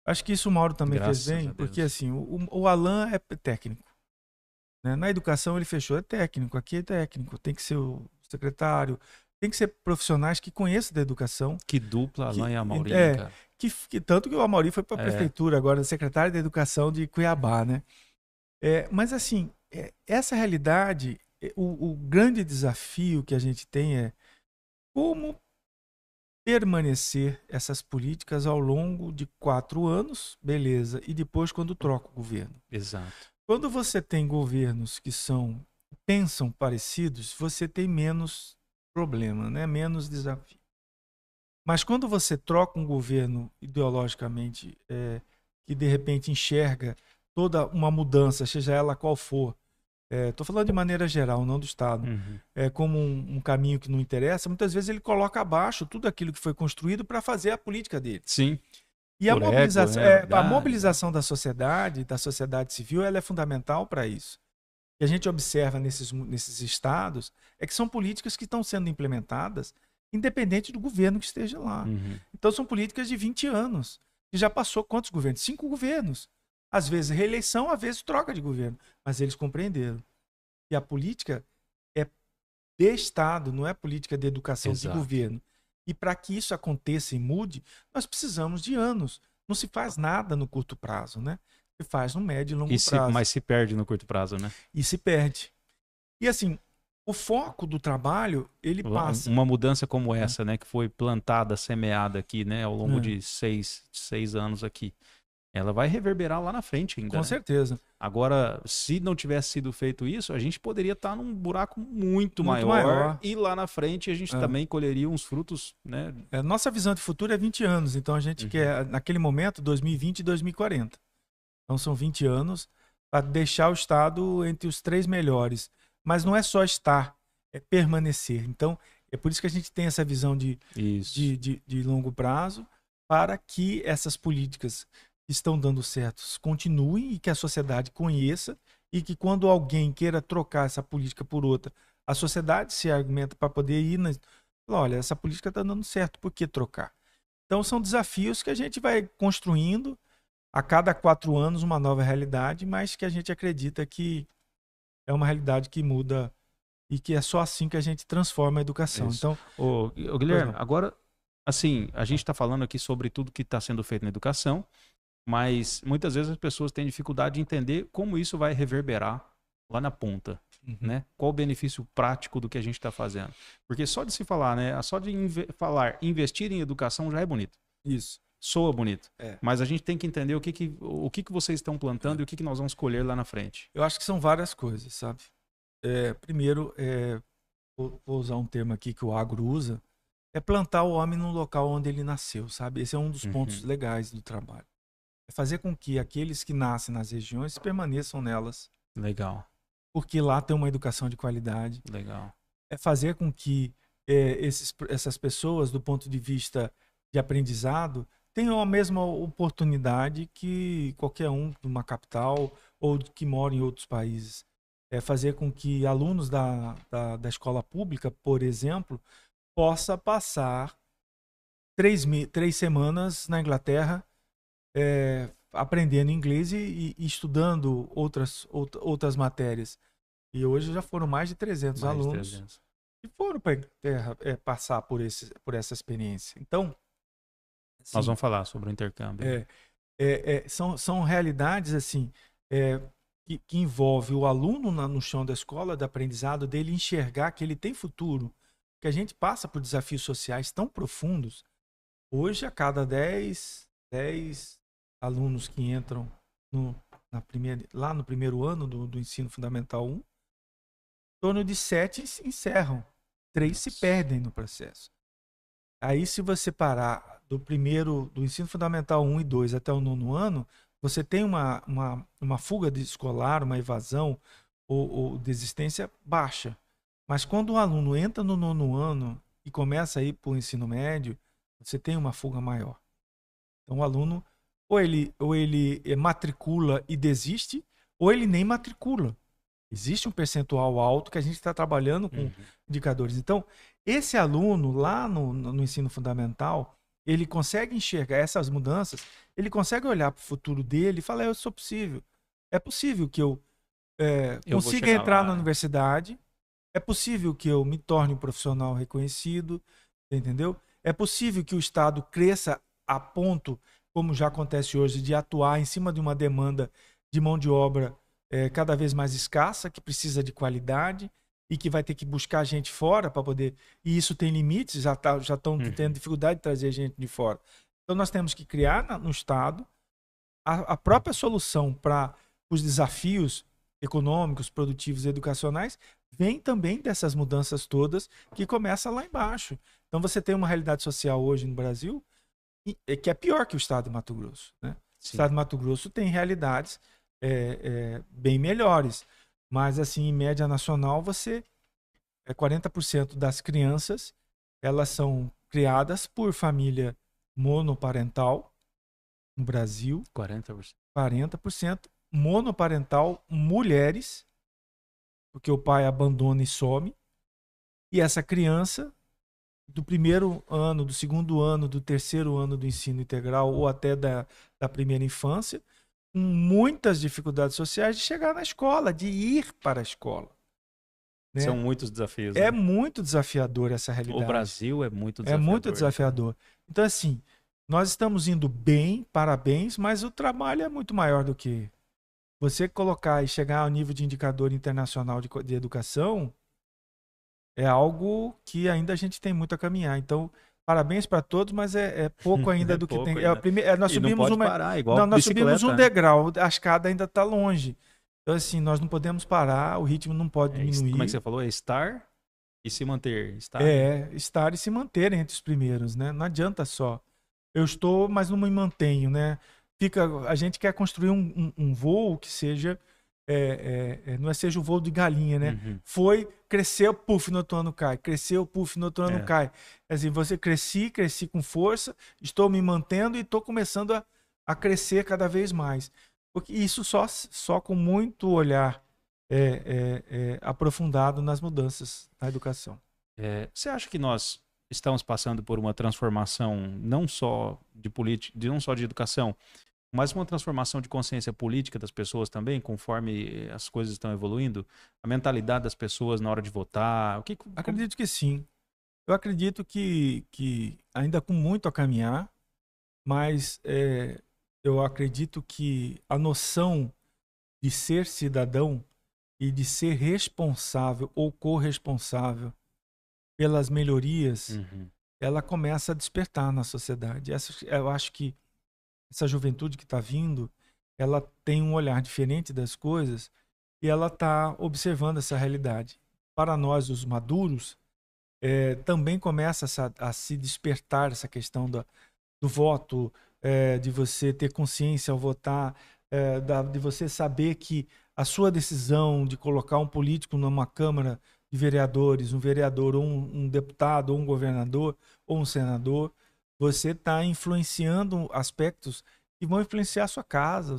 Acho que isso o Mauro também fez bem, porque assim, o Alan é técnico. Na educação ele fechou, é técnico, aqui é técnico, tem que ser o secretário, tem que ser profissionais que conheçam da educação. Que dupla, Alan e a Mauri, cara. Tanto que o Amauri foi para a prefeitura agora, secretário da educação de Cuiabá, né? Mas assim, essa realidade, o grande desafio que a gente tem é como permanecer essas políticas ao longo de 4 anos, beleza, e depois quando troca o governo. Exato. Quando você tem governos que pensam parecidos, você tem menos problema, né? Menos desafio. Mas quando você troca um governo ideologicamente que de repente enxerga toda uma mudança, seja ela qual for, estou falando de maneira geral, não do Estado, como um caminho que não interessa, muitas vezes ele coloca abaixo tudo aquilo que foi construído para fazer a política dele. Sim. E a mobilização da sociedade civil, ela é fundamental para isso. O que a gente observa nesses estados é que são políticas que estão sendo implementadas independente do governo que esteja lá. Então são políticas de 20 anos. E já passou quantos governos? 5 governos. Às vezes reeleição, às vezes troca de governo. Mas eles compreenderam que a política é de Estado, não é política de educação de governo. E para que isso aconteça e mude, nós precisamos de anos. Não se faz nada no curto prazo, né? Se faz no médio e longo prazo. Mas se perde no curto prazo, né? E se perde. E assim, o foco do trabalho, ele passa. Uma mudança como essa, né? Que foi plantada, semeada aqui, né? Ao longo de 6 anos aqui. Ela vai reverberar lá na frente ainda. Com certeza. Agora, se não tivesse sido feito isso, a gente poderia estar num buraco muito maior. E lá na frente a gente também colheria uns frutos, né? Nossa visão de futuro é 20 anos. Então a gente quer, naquele momento, 2020 e 2040. Então são 20 anos para deixar o Estado entre os 3 melhores. Mas não é só estar, é permanecer. Então é por isso que a gente tem essa visão de longo prazo, para que essas políticas estão dando certo continuem e que a sociedade conheça e que quando alguém queira trocar essa política por outra, a sociedade se argumenta para poder ir olha, essa política está dando certo, por que trocar? Então são desafios que a gente vai construindo a cada 4 anos uma nova realidade, mas que a gente acredita que é uma realidade que muda e que é só assim que a gente transforma a educação. Então, Guilherme, agora, assim, a gente está falando aqui sobre tudo que está sendo feito na educação, mas muitas vezes as pessoas têm dificuldade de entender como isso vai reverberar lá na ponta, né? Qual o benefício prático do que a gente está fazendo? Porque só de se falar, né? Só de investir em educação já é bonito. Isso. soa bonito. É. Mas a gente tem que entender o que vocês estão plantando e o que nós vamos colher lá na frente. Eu acho que são várias coisas, sabe? Primeiro, vou usar um termo aqui que o agro usa, é plantar o homem no local onde ele nasceu, sabe? Esse é um dos pontos legais do trabalho. É fazer com que aqueles que nascem nas regiões permaneçam nelas. Legal. Porque lá tem uma educação de qualidade. Legal. É fazer com que essas pessoas, do ponto de vista de aprendizado, tenham a mesma oportunidade que qualquer um de uma capital ou que mora em outros países. É fazer com que alunos da escola pública, por exemplo, possa passar 3 semanas na Inglaterra aprendendo inglês e estudando outras matérias. E hoje já foram mais de 300 alunos que foram para a Inglaterra passar por essa experiência. Então, assim, nós vamos falar sobre o intercâmbio. São realidades assim que envolve o aluno no chão da escola, do aprendizado dele, enxergar que ele tem futuro, que a gente passa por desafios sociais tão profundos. Hoje, a cada 10 alunos que entram lá no primeiro ano do ensino fundamental 1, em torno de 7 se encerram, 3 se perdem no processo. Aí, se você parar do ensino fundamental 1 e 2 até o 9º ano, você tem uma fuga escolar, uma evasão ou desistência baixa. Mas quando o aluno entra no 9º ano e começa a ir para o ensino médio, você tem uma fuga maior. Então o aluno ou ele matricula e desiste, ou ele nem matricula. Existe um percentual alto que a gente está trabalhando com indicadores. Então, esse aluno lá no ensino fundamental, ele consegue enxergar essas mudanças, ele consegue olhar para o futuro dele e falar, eu sou possível. É possível que eu consiga entrar na universidade, é possível que eu me torne um profissional reconhecido, entendeu? É possível que o Estado cresça a ponto, como já acontece hoje, de atuar em cima de uma demanda de mão de obra cada vez mais escassa, que precisa de qualidade e que vai ter que buscar gente fora para poder... E isso tem limites, já estão tendo dificuldade de trazer gente de fora. Então nós temos que criar no Estado a própria solução para os desafios econômicos, produtivos e educacionais, vem também dessas mudanças todas que começam lá embaixo. Então você tem uma realidade social hoje no Brasil que é pior que o estado de Mato Grosso, né? O estado de Mato Grosso tem realidades bem melhores, mas assim, em média nacional, 40% das crianças elas são criadas por família monoparental no Brasil. 40% monoparental, mulheres, porque o pai abandona e some. E essa criança, do primeiro ano, do segundo ano, do terceiro ano do ensino integral ou até da primeira infância, com muitas dificuldades sociais de chegar na escola, de ir para a escola. Né? São muitos desafios. É muito desafiador essa realidade. O Brasil é muito desafiador. É muito desafiador. Então, assim, nós estamos indo bem, parabéns, mas o trabalho é muito maior do que você colocar e chegar ao nível de indicador internacional de educação. É algo que ainda a gente tem muito a caminhar. Então, parabéns para todos, mas é pouco ainda do que tem. Nós subimos nós subimos um degrau, a escada ainda está longe. Então, assim, nós não podemos parar, o ritmo não pode diminuir. Como é que você falou? É estar e se manter. Estar e se manter entre os primeiros, né? Não adianta só. Eu estou, mas não me mantenho, né? A gente quer construir um voo que seja... não seja o voo de galinha, né? Cresceu, puf, no outro ano cai. Cresceu, puf, no outro ano cai. Quer dizer, cresci com força, estou me mantendo e estou começando a crescer cada vez mais. Porque isso só com muito olhar aprofundado nas mudanças na educação. Você acha que nós estamos passando por uma transformação não só de política, não só de educação, mas uma transformação de consciência política das pessoas também, conforme as coisas estão evoluindo? A mentalidade das pessoas na hora de votar? Acredito que sim. Eu acredito que ainda com muito a caminhar, mas eu acredito que a noção de ser cidadão e de ser responsável ou corresponsável pelas melhorias ela começa a despertar na sociedade. Eu acho que essa juventude que está vindo, ela tem um olhar diferente das coisas e ela está observando essa realidade. Para nós, os maduros, também começa a se despertar essa questão do voto, de você ter consciência ao votar, de você saber que a sua decisão de colocar um político numa Câmara de Vereadores, um vereador, ou um deputado, ou um governador, ou um senador, você está influenciando aspectos que vão influenciar a sua casa,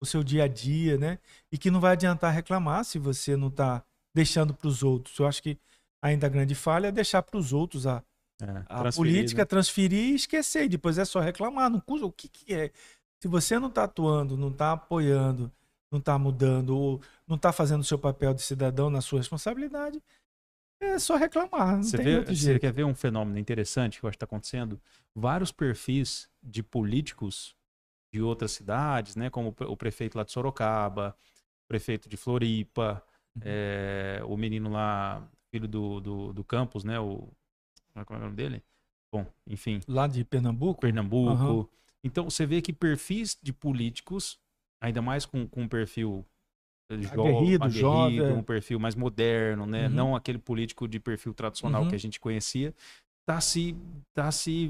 o seu dia a dia, né? E que não vai adiantar reclamar se você não está deixando para os outros. Eu acho que ainda a grande falha é deixar para os outros a política, né? transferir e esquecer. E depois é só reclamar. Não custa. O que é? Se você não está atuando, não está apoiando, não está mudando, ou não está fazendo o seu papel de cidadão na sua responsabilidade, é só reclamar. Não tem outro Você jeito. quer ver um fenômeno interessante que eu acho que está acontecendo? Vários perfis de políticos de outras cidades, né? Como o prefeito lá de Sorocaba, o prefeito de Floripa, o menino lá, filho do Campos, né? Como é o nome dele? Bom, enfim, Lá de Pernambuco? Aham. Pernambuco. Então você vê que perfis de políticos, ainda mais com um perfil Aguerrido, aguerrido, um jovem. perfil mais moderno, né? Uhum. Não aquele político de perfil tradicional que Uhum. a gente conhecia,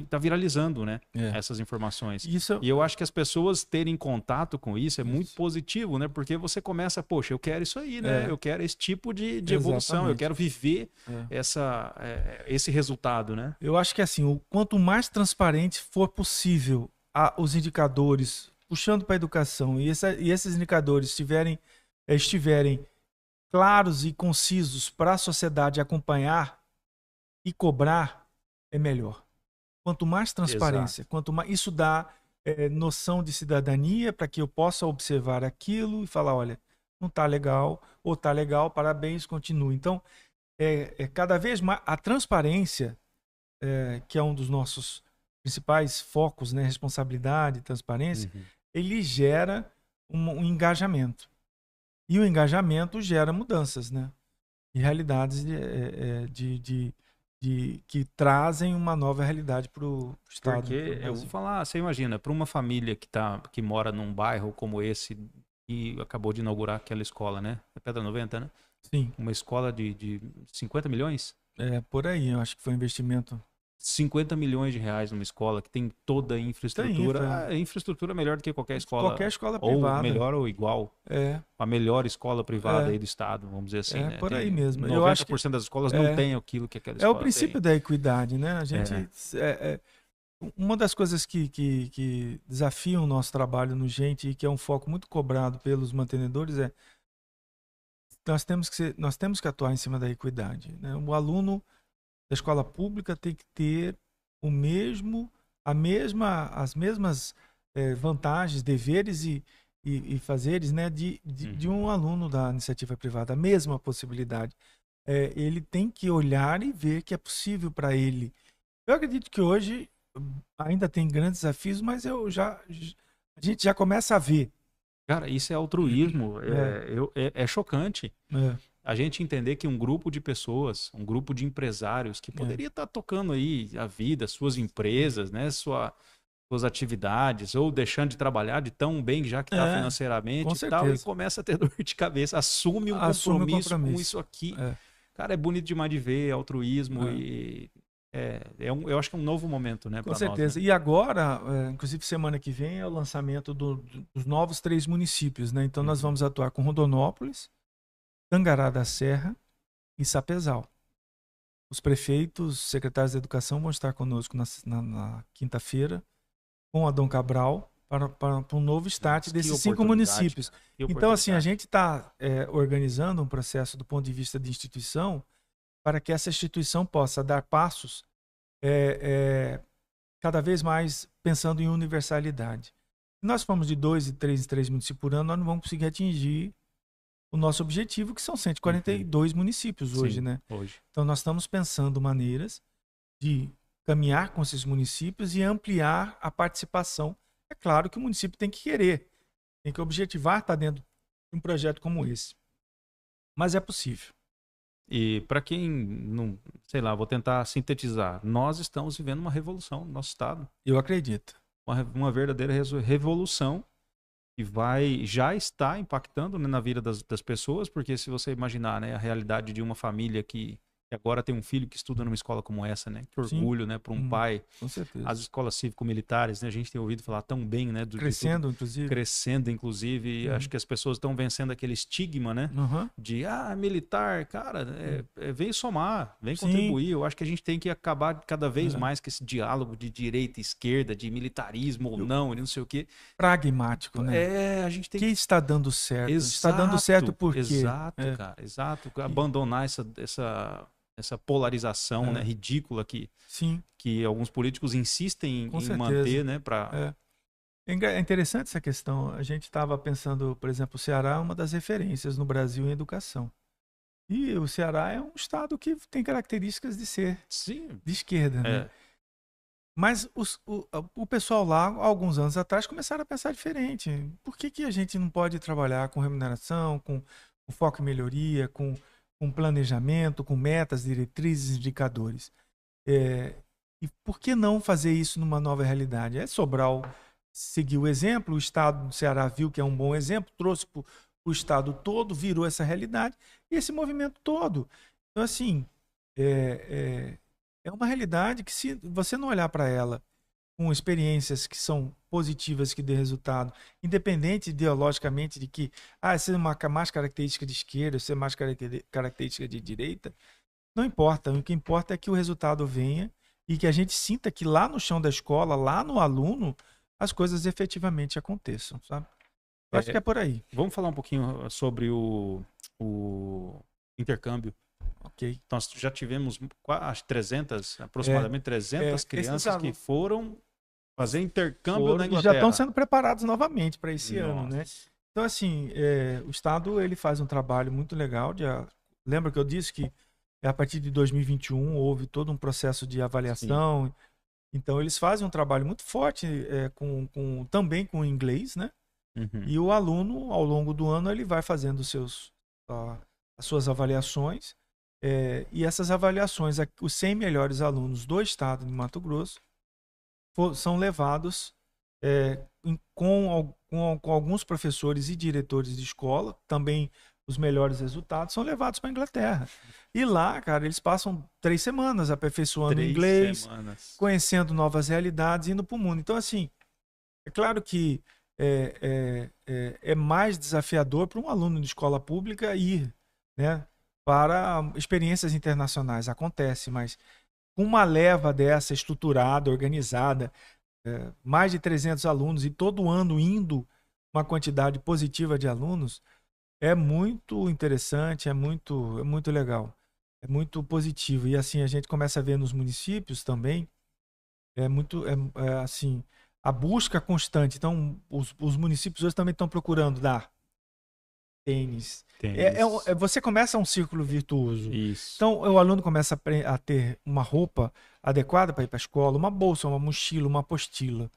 tá viralizando, né? É. Essas informações. Isso, E eu acho que as pessoas terem contato com isso é muito isso. positivo, né? Porque você começa, poxa, eu quero isso aí, né? É, Eu quero esse tipo de evolução, eu exatamente. quero viver É. esse resultado, né? Eu acho que assim, o quanto mais transparente for possível os indicadores, puxando para a educação, e esses indicadores estiverem claros e concisos para a sociedade acompanhar e cobrar, é melhor. Quanto mais transparência, Exato. quanto mais isso dá noção de cidadania para que eu possa observar aquilo e falar, olha, não está legal, ou está legal, parabéns, continue. Então, cada vez mais a transparência, que é um dos nossos principais focos, né, responsabilidade, transparência, Uhum. ele gera um engajamento. E o engajamento gera mudanças, né? E realidades que trazem uma nova realidade para o Estado, para o Porque eu vou Brasil. falar, você imagina, para uma família que mora num bairro como esse e acabou de inaugurar aquela escola, né? É Pedra 90, né? Sim, Uma escola de 50 milhões? é por aí. Eu acho que foi um investimento. 50 milhões de reais numa escola que tem toda a Tem infraestrutura. infra, A infraestrutura é melhor do que qualquer qualquer escola, escola ou privada. melhor ou igual. É, A melhor escola privada é, aí do estado, vamos dizer assim, é né? por aí Tem mesmo. Eu acho que 90% das escolas não é, tem aquilo que aquela é o escola tem. princípio da equidade, né? A É, gente uma das coisas que desafiam o nosso trabalho no Gente e que é um foco muito cobrado pelos mantenedores é nós temos que atuar em cima da equidade, né? O aluno da escola pública tem que ter o mesmo, as mesmas vantagens, deveres e fazeres, né, de uhum. um aluno da iniciativa privada, a mesma possibilidade. Ele tem que olhar e ver que é possível para ele. Eu acredito que hoje ainda tem grandes desafios, mas a gente já começa a ver. Cara, isso é altruísmo, É, é chocante. é, A gente entender que um grupo de pessoas, um grupo de empresários que é. poderia estar tocando aí a vida, suas empresas, né, suas atividades, ou deixando de trabalhar de tão bem já que está Com financeiramente e tal, e certeza. começa a ter dor de cabeça, assume um Assume o compromisso com isso compromisso. aqui. É, Cara, é bonito demais de ver, altruísmo é. e eu acho que é um novo momento, né, Com para nós, né? certeza. E agora, inclusive semana que vem, é o lançamento dos novos 3 municípios, né? Então nós Uhum. vamos atuar com Rondonópolis, Tangará da Serra e Sapezal. Os prefeitos, secretários de educação vão estar conosco na quinta-feira, com Adão Cabral, para um novo start Nossa, que desses 5 oportunidade, municípios. cara. Que Então, assim, a oportunidade. gente está organizando um processo do ponto de vista de instituição para que essa instituição possa dar passos é, é, cada vez mais pensando em universalidade. Se nós formos de 2 e 3 em 3 municípios por ano, nós não vamos conseguir atingir o nosso objetivo, que são cento e quarenta e Uhum. dois municípios hoje, Sim, né? hoje. Então, nós estamos pensando maneiras de caminhar com esses municípios e ampliar a participação. É claro que o município tem que querer, tem que objetivar estar dentro de um projeto como esse. Mas é possível. E para quem não, sei lá, vou tentar sintetizar. Nós estamos vivendo uma revolução no nosso estado. Eu acredito. Uma verdadeira revolução que já está impactando, né, na vida das pessoas, porque se você imaginar, né, a realidade de uma família que agora tem um filho que estuda numa escola como essa, né? Que Sim. orgulho, né, para um pai. Com certeza. As escolas cívico-militares, né? A gente tem ouvido falar tão bem, né? Crescendo, inclusive. Crescendo, inclusive. E acho que as pessoas estão vencendo aquele estigma, né? De, militar, cara, vem somar, vem contribuir. Eu acho que a gente tem que acabar cada vez mais com esse diálogo de direita e esquerda, de militarismo ou não, e não sei o quê. Pragmático, né? A gente tem que está dando certo. Exato, está dando certo por quê? Exato, cara, exato. Abandonar essa polarização, né, ridícula que alguns políticos insistem em manter, né, É interessante essa questão. A gente estava pensando, por exemplo, o Ceará é uma das referências no Brasil em educação. E o Ceará é um estado que tem características de ser de esquerda, né? Mas o pessoal lá, alguns anos atrás, começaram a pensar diferente. Por que a gente não pode trabalhar com remuneração, com foco em melhoria, com planejamento, com metas, diretrizes, indicadores? E por que não fazer isso numa nova realidade? Sobral seguiu o exemplo, o estado do Ceará viu que é um bom exemplo, trouxe para o estado todo, virou essa realidade, e esse movimento todo. Então, assim, é uma realidade que, se você não olhar para ela com experiências que são positivas, que dê resultado, independente ideologicamente de que essa é mais característica de esquerda, essa é mais característica de direita, não importa. O que importa é que o resultado venha e que a gente sinta que lá no chão da escola, lá no aluno, as coisas efetivamente aconteçam, sabe? Eu acho que é por aí. Vamos falar um pouquinho sobre o intercâmbio. Ok. Nós já tivemos aproximadamente 300 crianças que foram fazer intercâmbio na Inglaterra. E já estão sendo preparados novamente para esse ano, né? Então, assim, o Estado ele faz um trabalho muito legal. Lembra que eu disse que a partir de 2021 houve todo um processo de avaliação. Sim. Então, eles fazem um trabalho muito forte também com o inglês, né? Uhum. E o aluno, ao longo do ano, ele vai fazendo as suas avaliações. E essas avaliações, os 100 melhores alunos do estado de Mato Grosso são levados com alguns professores e diretores de escola, também os melhores resultados, são levados para a Inglaterra. E lá, cara, eles passam 3 semanas aperfeiçoando o inglês, conhecendo novas realidades, indo para o mundo. Então, assim, é claro que é mais desafiador para um aluno de escola pública ir, né, para experiências internacionais. Acontece, mas com uma leva dessa estruturada, organizada, mais de 300 alunos e todo ano indo uma quantidade positiva de alunos, é muito interessante, é muito legal, é muito positivo. E assim a gente começa a ver nos municípios também, assim, a busca constante. Então os municípios hoje também estão procurando dar tênis. Você começa um círculo virtuoso. Isso. Então, o aluno começa a ter uma roupa adequada para ir para a escola, uma bolsa, uma mochila, uma apostila.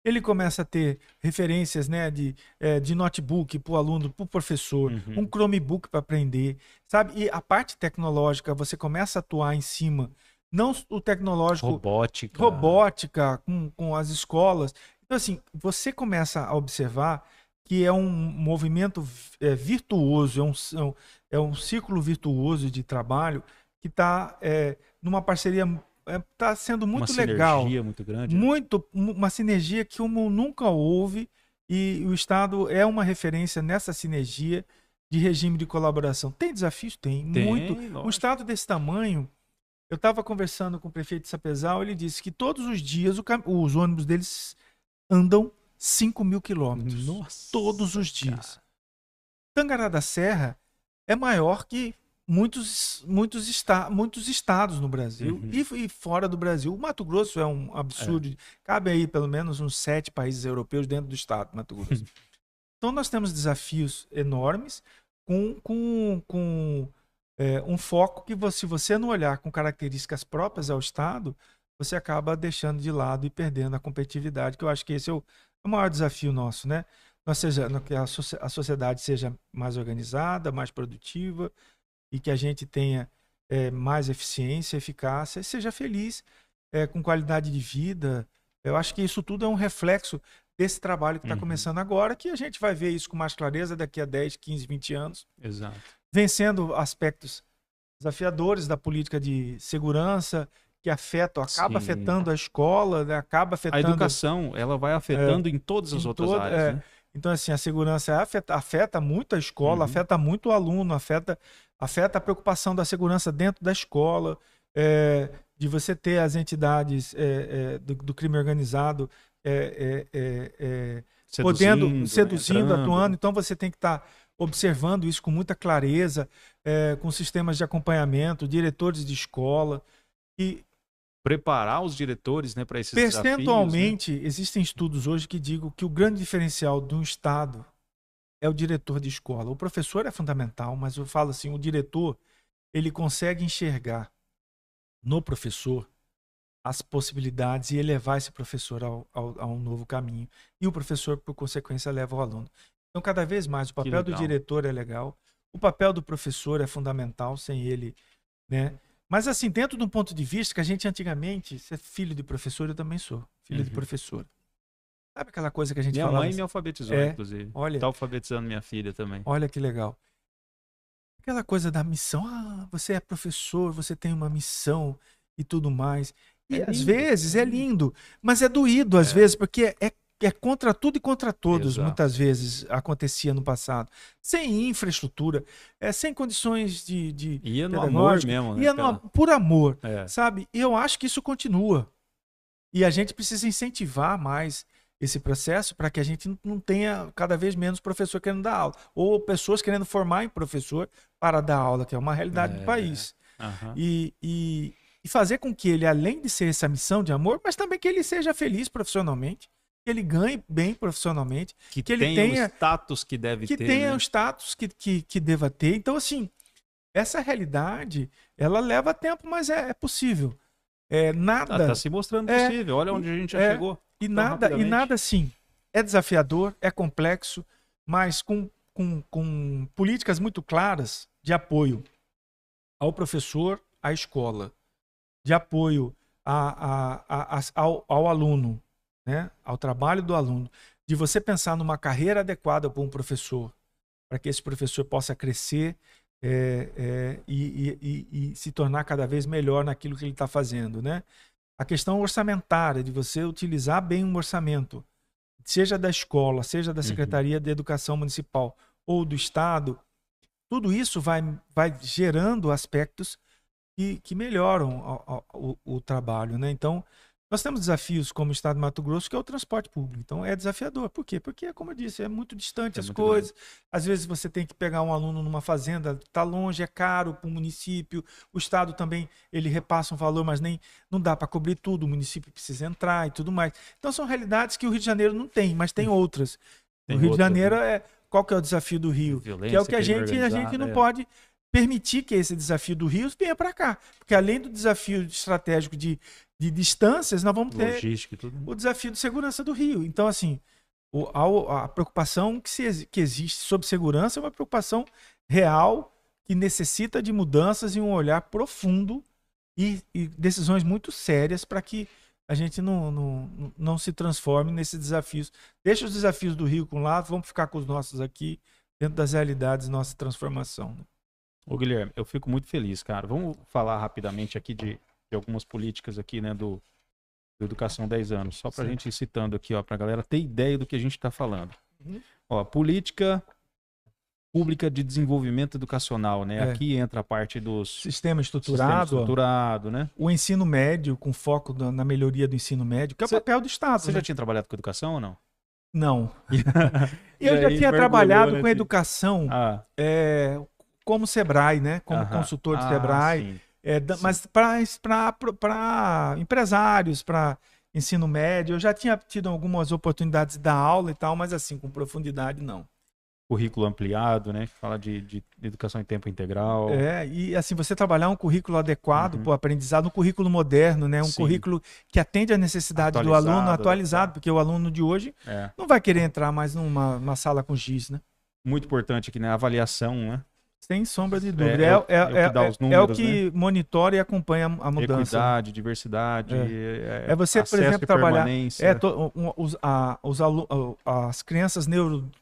Ele começa a ter referências, né, de notebook para o aluno, para o professor, um Chromebook para aprender, sabe? E a parte tecnológica, você começa a atuar em cima, não o tecnológico... Robótica com as escolas. Então, assim, você começa a observar que é um movimento virtuoso, é um círculo virtuoso de trabalho que está numa parceria, está sendo muito legal. Uma sinergia muito grande. Uma sinergia que nunca houve, e o Estado é uma referência nessa sinergia de regime de colaboração. Tem desafios? Tem muito. Lógico. Um Estado desse tamanho, eu estava conversando com o prefeito de Sapezal, ele disse que todos os dias os ônibus deles andam 5.000 quilômetros. Nossa, todos os dias. Cara. Tangará da Serra é maior que muitos estados no Brasil e fora do Brasil. O Mato Grosso é um absurdo. Cabe aí pelo menos uns 7 países europeus dentro do estado do Mato Grosso. Então nós temos desafios enormes com um foco que, se você não olhar com características próprias ao estado, você acaba deixando de lado e perdendo a competitividade, que eu acho que esse é o maior desafio nosso, né? Que a sociedade seja mais organizada, mais produtiva, e que a gente tenha mais eficiência, eficácia, seja feliz, com qualidade de vida. Eu acho que isso tudo é um reflexo desse trabalho que está começando agora, que a gente vai ver isso com mais clareza daqui a 10, 15, 20 anos. Exato. Vencendo aspectos desafiadores da política de segurança, que acaba afetando a escola, né? Acaba afetando... A educação, ela vai afetando em todas as outras áreas, né? Então, assim, a segurança afeta muito a escola, afeta muito o aluno, afeta a preocupação da segurança dentro da escola, de você ter as entidades do crime organizado seduzindo, atuando. Então, você tem que estar observando isso com muita clareza, com sistemas de acompanhamento, diretores de escola. E preparar os diretores, né, para esses desafios. Percentualmente, né? Existem estudos hoje que digam que o grande diferencial de um Estado é o diretor de escola. O professor é fundamental, mas eu falo assim, o diretor, ele consegue enxergar no professor as possibilidades e elevar esse professor a um novo caminho. E o professor, por consequência, leva o aluno. Então, cada vez mais, o papel do diretor é legal, o papel do professor é fundamental, sem ele, né? Mas assim, dentro de um ponto de vista que a gente antigamente, ser filho de professor, eu também sou, filho de professor. Sabe aquela coisa que a gente falava? Minha mãe me alfabetizou, inclusive. Olha, tá alfabetizando minha filha também. Olha que legal. Aquela coisa da missão, você é professor, você tem uma missão e tudo mais. E às vezes é lindo, mas é doído às vezes, porque é contra tudo e contra todos. Exato. Muitas vezes acontecia no passado. Sem infraestrutura, sem condições de ia no amor mesmo, né? Por amor, sabe? E eu acho que isso continua. E a gente precisa incentivar mais esse processo para que a gente não tenha cada vez menos professor querendo dar aula. Ou pessoas querendo formar em professor para dar aula, que é uma realidade do país. E fazer com que ele, além de ser essa missão de amor, mas também que ele seja feliz profissionalmente, que ele ganhe bem profissionalmente, que ele tenha o status que deve ter. Que tenha o status que deva ter. Então, assim, essa realidade, ela leva tempo, mas é possível. Nada... Tá se mostrando possível. Olha onde a gente já chegou. E nada, assim, é desafiador, é complexo, mas com políticas muito claras de apoio ao professor, à escola, de apoio ao aluno, né? Ao trabalho do aluno, de você pensar numa carreira adequada para um professor, para que esse professor possa crescer e se tornar cada vez melhor naquilo que ele está fazendo, né? A questão orçamentária, de você utilizar bem um orçamento, seja da escola, seja da Secretaria de Educação Municipal ou do Estado, tudo isso vai gerando aspectos que melhoram o trabalho, né? Então, nós temos desafios como o Estado de Mato Grosso, que é o transporte público. Então, é desafiador. Por quê? Porque, como eu disse, é muito distante as coisas. Às vezes, você tem que pegar um aluno numa fazenda, está longe, é caro para o município. O Estado também, ele repassa um valor, mas não dá para cobrir tudo. O município precisa entrar e tudo mais. Então, são realidades que o Rio de Janeiro não tem, mas tem outras. O Rio de Janeiro qual que é o desafio do Rio? Violência, que é o que a gente não pode permitir que esse desafio do Rio venha para cá. Porque além do desafio estratégico de distâncias, nós vamos ter o desafio de segurança do Rio. Então, assim, a preocupação que existe sobre segurança é uma preocupação real que necessita de mudanças e um olhar profundo e decisões muito sérias para que a gente não se transforme nesses desafios. Deixa os desafios do Rio com lado, vamos ficar com os nossos aqui, dentro das realidades da nossa transformação. Né? Ô, Guilherme, eu fico muito feliz, cara. Vamos falar rapidamente aqui de algumas políticas aqui, né, do Educação 10 anos. Só para a gente ir citando aqui, ó, para a galera ter ideia do que a gente está falando. Ó, política pública de desenvolvimento educacional, né? Aqui entra a parte dos... Sistema estruturado, né? O ensino médio, com foco na melhoria do ensino médio, que é o papel do Estado. Você já tinha trabalhado com educação ou não? Não. Eu já tinha trabalhado com educação como Sebrae, né? Como consultor de Sebrae. Mas para empresários, para ensino médio, eu já tinha tido algumas oportunidades de dar aula e tal, mas assim, com profundidade, não. Currículo ampliado, né? Fala de educação em tempo integral. E assim, você trabalhar um currículo adequado para o aprendizado, um currículo moderno, né? Um currículo que atende à necessidade do aluno, atualizado, porque o aluno de hoje não vai querer entrar mais numa sala com giz, né? Muito importante aqui, né? A avaliação, né? Sem sombra de dúvida. É o que dá os É o números, né? que monitora e acompanha a mudança. Equidade, diversidade, É você, por acesso exemplo, e trabalhar permanência. as crianças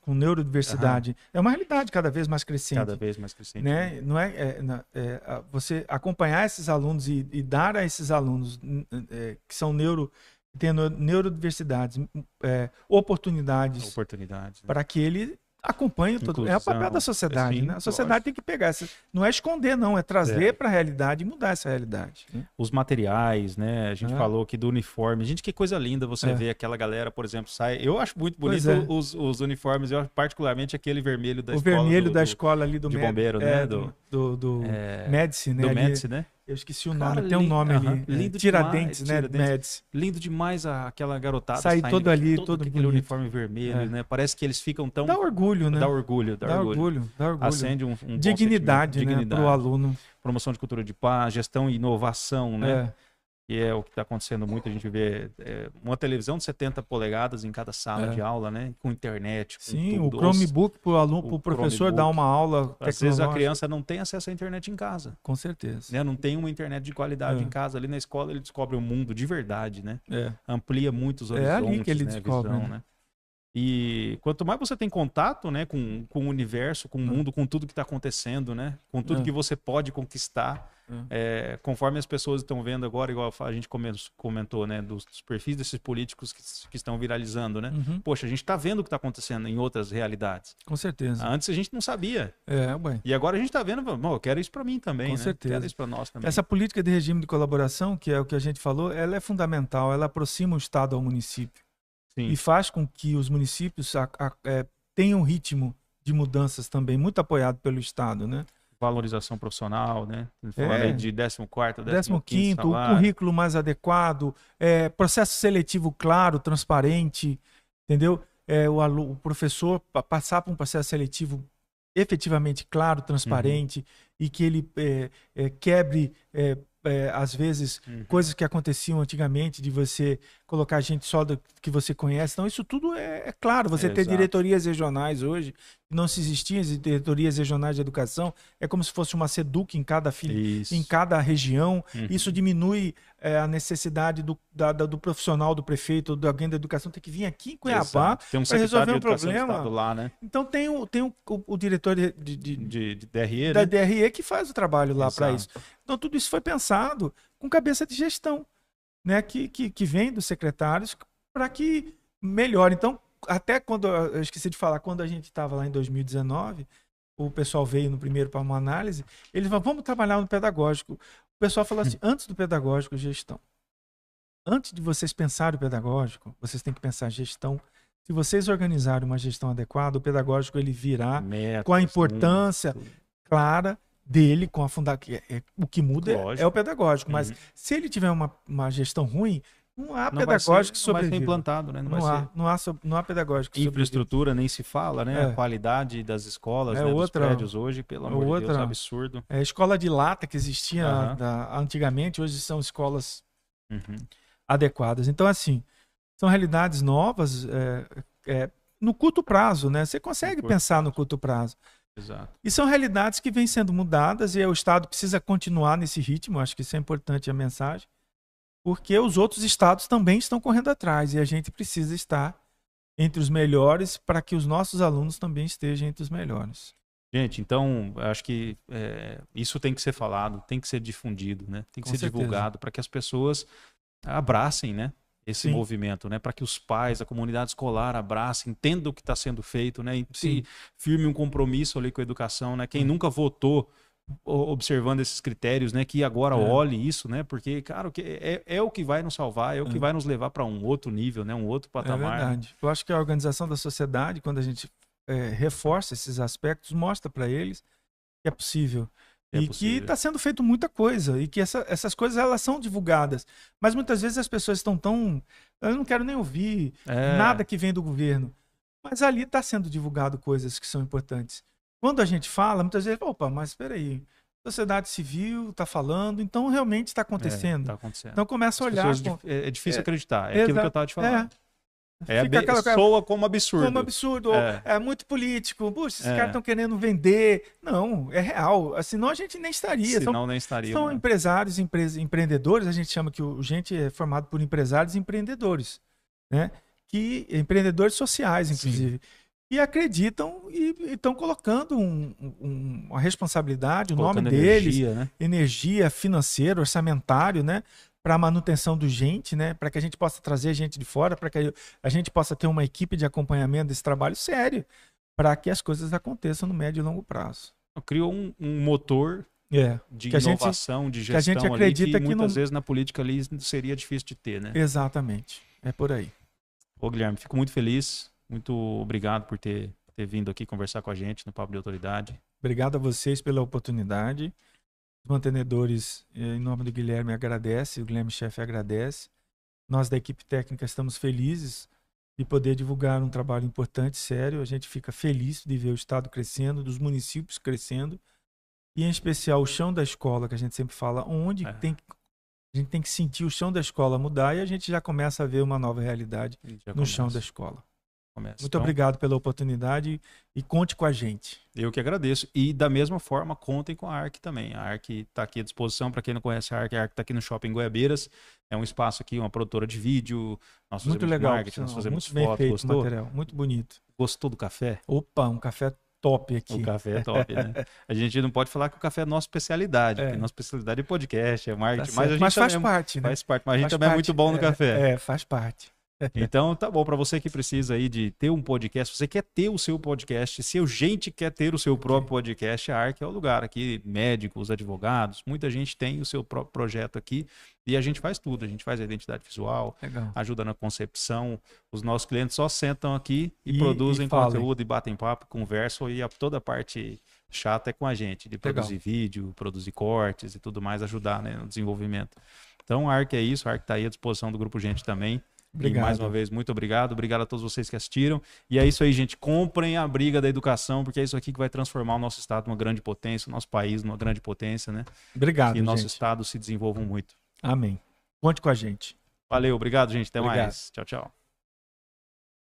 com neurodiversidade. É uma realidade cada vez mais crescente. Cada vez mais crescente. Né? Não você acompanhar esses alunos e dar a esses alunos que são tendo neurodiversidades, oportunidades, né? para que ele acompanhe tudo. É o papel da sociedade, né? A sociedade tem que pegar não é esconder, não, é trazer para a realidade e mudar essa realidade. Né? Os materiais, né? A gente falou aqui do uniforme. Gente, que coisa linda você ver aquela galera, por exemplo, sai. Eu acho muito bonito os uniformes, eu particularmente aquele vermelho da escola. O vermelho da escola ali de bombeiro, né? Do Médici, né? Do Médici, né? Eu esqueci o nome, tem um nome ali. Lindo Tiradentes, demais, né? Médici. Lindo demais aquela garotada sair todo ali, todo aquele uniforme vermelho, né? Parece que eles ficam tão... Dá orgulho, né? Dá orgulho. Acende um dignidade, né? Para o aluno. Promoção de cultura de paz, gestão e inovação, né? Que é o que está acontecendo muito. A gente vê uma televisão de 70 polegadas em cada sala de aula, né? Com internet, com Sim, tudo. O Chromebook para o aluno, para o professor dar uma aula. Às vezes a criança não tem acesso à internet em casa. Com certeza. Né? Não tem uma internet de qualidade em casa. Ali na escola ele descobre o mundo de verdade, né? Amplia muito os horizontes, ali que ele descobre, visão, né? E quanto mais você tem contato, né, com o universo, com o mundo, com tudo que está acontecendo, né, com tudo que você pode conquistar, conforme as pessoas estão vendo agora, igual a gente comentou, né, dos perfis desses políticos que estão viralizando, né? Poxa, a gente está vendo o que está acontecendo em outras realidades. Com certeza. Antes a gente não sabia. E agora a gente está vendo, eu quero isso para mim também, com né? certeza. Quero isso para nós também. Essa política de regime de colaboração, que é o que a gente falou, ela é fundamental, ela aproxima o Estado ao município. Sim. E faz com que os municípios tenham um ritmo de mudanças também, muito apoiado pelo Estado, né? Valorização profissional, né? Falando aí de 14º, 15º, o currículo mais adequado, processo seletivo claro, transparente, entendeu? O professor passar por um processo seletivo efetivamente claro, transparente, e que ele quebre... às vezes, coisas que aconteciam antigamente, de você colocar gente só que você conhece. Então, isso tudo é claro. Você ter diretorias regionais hoje, não se existiam as diretorias regionais de educação, é como se fosse uma SEDUC em cada região. Isso diminui a necessidade do profissional, do prefeito, ou de alguém da educação ter que vir aqui em Cuiabá para resolver um problema. Lá, né? Então, tem o diretor de DRE, da né? DRE que faz o trabalho lá para isso. Então, tudo isso foi pensado com cabeça de gestão, né? Que vem dos secretários para que melhore. Então, até quando eu esqueci de falar, quando a gente estava lá em 2019, o pessoal veio no primeiro para uma análise, eles falaram, vamos trabalhar no pedagógico. O pessoal falou assim, antes do pedagógico, gestão. Antes de vocês pensarem o pedagógico, vocês têm que pensar gestão. Se vocês organizarem uma gestão adequada, o pedagógico ele virá com a importância clara dele, com a fundação. O que muda é o pedagógico, mas se ele tiver uma gestão ruim, não há pedagógico que sobreviva. Não vai ser implantado, né? Não há pedagógico que infraestrutura nem se fala, né? A qualidade das escolas, dos prédios hoje, pelo amor de Deus, é absurdo. A escola de lata que existia antigamente, hoje são escolas adequadas. Então, assim, são realidades novas no curto prazo, né? Você consegue pensar no curto prazo. Exato. E são realidades que vêm sendo mudadas e o Estado precisa continuar nesse ritmo, acho que isso é importante a mensagem, porque os outros estados também estão correndo atrás e a gente precisa estar entre os melhores para que os nossos alunos também estejam entre os melhores. Gente, então, acho que isso tem que ser falado, tem que ser difundido, né? Tem que ser divulgado para que as pessoas abracem, né? Esse movimento, né? Para que os pais, a comunidade escolar abracem, entendam o que está sendo feito, né? E firme um compromisso ali com a educação, né? Quem nunca votou observando esses critérios, né? Que agora olhe isso, né? Porque, cara, é o que vai nos salvar, é o que vai nos levar para um outro nível, né? Um outro patamar. É verdade. Eu acho que a organização da sociedade, quando a gente reforça esses aspectos, mostra para eles que é possível. Que está sendo feito muita coisa e que essas coisas elas são divulgadas. Mas muitas vezes as pessoas estão tão... Eu não quero nem ouvir nada que vem do governo. Mas ali está sendo divulgado coisas que são importantes. Quando a gente fala, muitas vezes, opa, mas espera aí, sociedade civil está falando, então realmente está acontecendo. Tá acontecendo. Então começa a olhar... É difícil acreditar, é aquilo que eu estava te falando. Fica aquela coisa, soa como absurdo. como absurdo, é muito político. Puxa, esses caras estão querendo vender. Não, é real. Senão a gente nem estaria. Senão nem estaria. São empresários, empreendedores. A gente chama que o gente é formado por empresários e empreendedores, né? Empreendedores sociais, inclusive. Sim. E acreditam e estão colocando uma responsabilidade, o nome deles, né? Energia financeira, orçamentário, né? Para a manutenção do gente, né? Para que a gente possa trazer gente de fora, para que a gente possa ter uma equipe de acompanhamento desse trabalho sério, para que as coisas aconteçam no médio e longo prazo. Criou um motor de inovação, de gestão que a gente acredita que muitas vezes na política ali seria difícil de ter, né? Exatamente, é por aí. Ô, Guilherme, fico muito feliz, muito obrigado por ter vindo aqui conversar com a gente no Papo de Autoridade. Obrigado a vocês pela oportunidade. Os mantenedores, em nome do Guilherme, agradece, o Guilherme chefe agradece. Nós da equipe técnica estamos felizes de poder divulgar um trabalho importante, sério. A gente fica feliz de ver o estado crescendo, dos municípios crescendo, e em especial o chão da escola, que a gente sempre fala, onde a gente tem que sentir o chão da escola mudar, e a gente já começa a ver uma nova realidade no chão da escola. Muito obrigado pela oportunidade e conte com a gente. Eu que agradeço. E da mesma forma, contem com a ARC também. A ARC está aqui à disposição. Para quem não conhece a ARC está aqui no Shopping Goiabeiras. É um espaço aqui, uma produtora de vídeo. Nós fazemos muito legal, marketing, nós fazemos muito bem fotos. Feito, gostou? Material, muito bonito. Gostou do café? Opa, um café top aqui. O café é top, né? A gente não pode falar que o café é nossa especialidade, porque nossa especialidade é podcast, é marketing. Tá, mas faz parte, né? Faz parte, mas a gente também é muito bom no café. Faz parte. Então, tá bom, para você que precisa aí de ter um podcast, você quer ter o seu podcast, se a gente quer ter o seu próprio podcast, a ARC é o lugar aqui, médicos, advogados, muita gente tem o seu próprio projeto aqui e a gente faz tudo, a gente faz a identidade visual, ajuda na concepção, os nossos clientes só sentam aqui e produzem conteúdo e batem papo, conversam e toda a parte chata é com a gente, de produzir vídeo, produzir cortes e tudo mais, ajudar, né, no desenvolvimento. Então, a ARC é isso, a ARC está aí à disposição do Grupo Gente também. Obrigado. E mais uma vez, muito obrigado. Obrigado a todos vocês que assistiram. E é isso aí, gente. Comprem a briga da educação, porque é isso aqui que vai transformar o nosso estado numa grande potência, o nosso país numa grande potência, né? Obrigado, e nosso estado se desenvolvam muito. Amém. Conte com a gente. Valeu, obrigado, gente. Até mais. Tchau, tchau.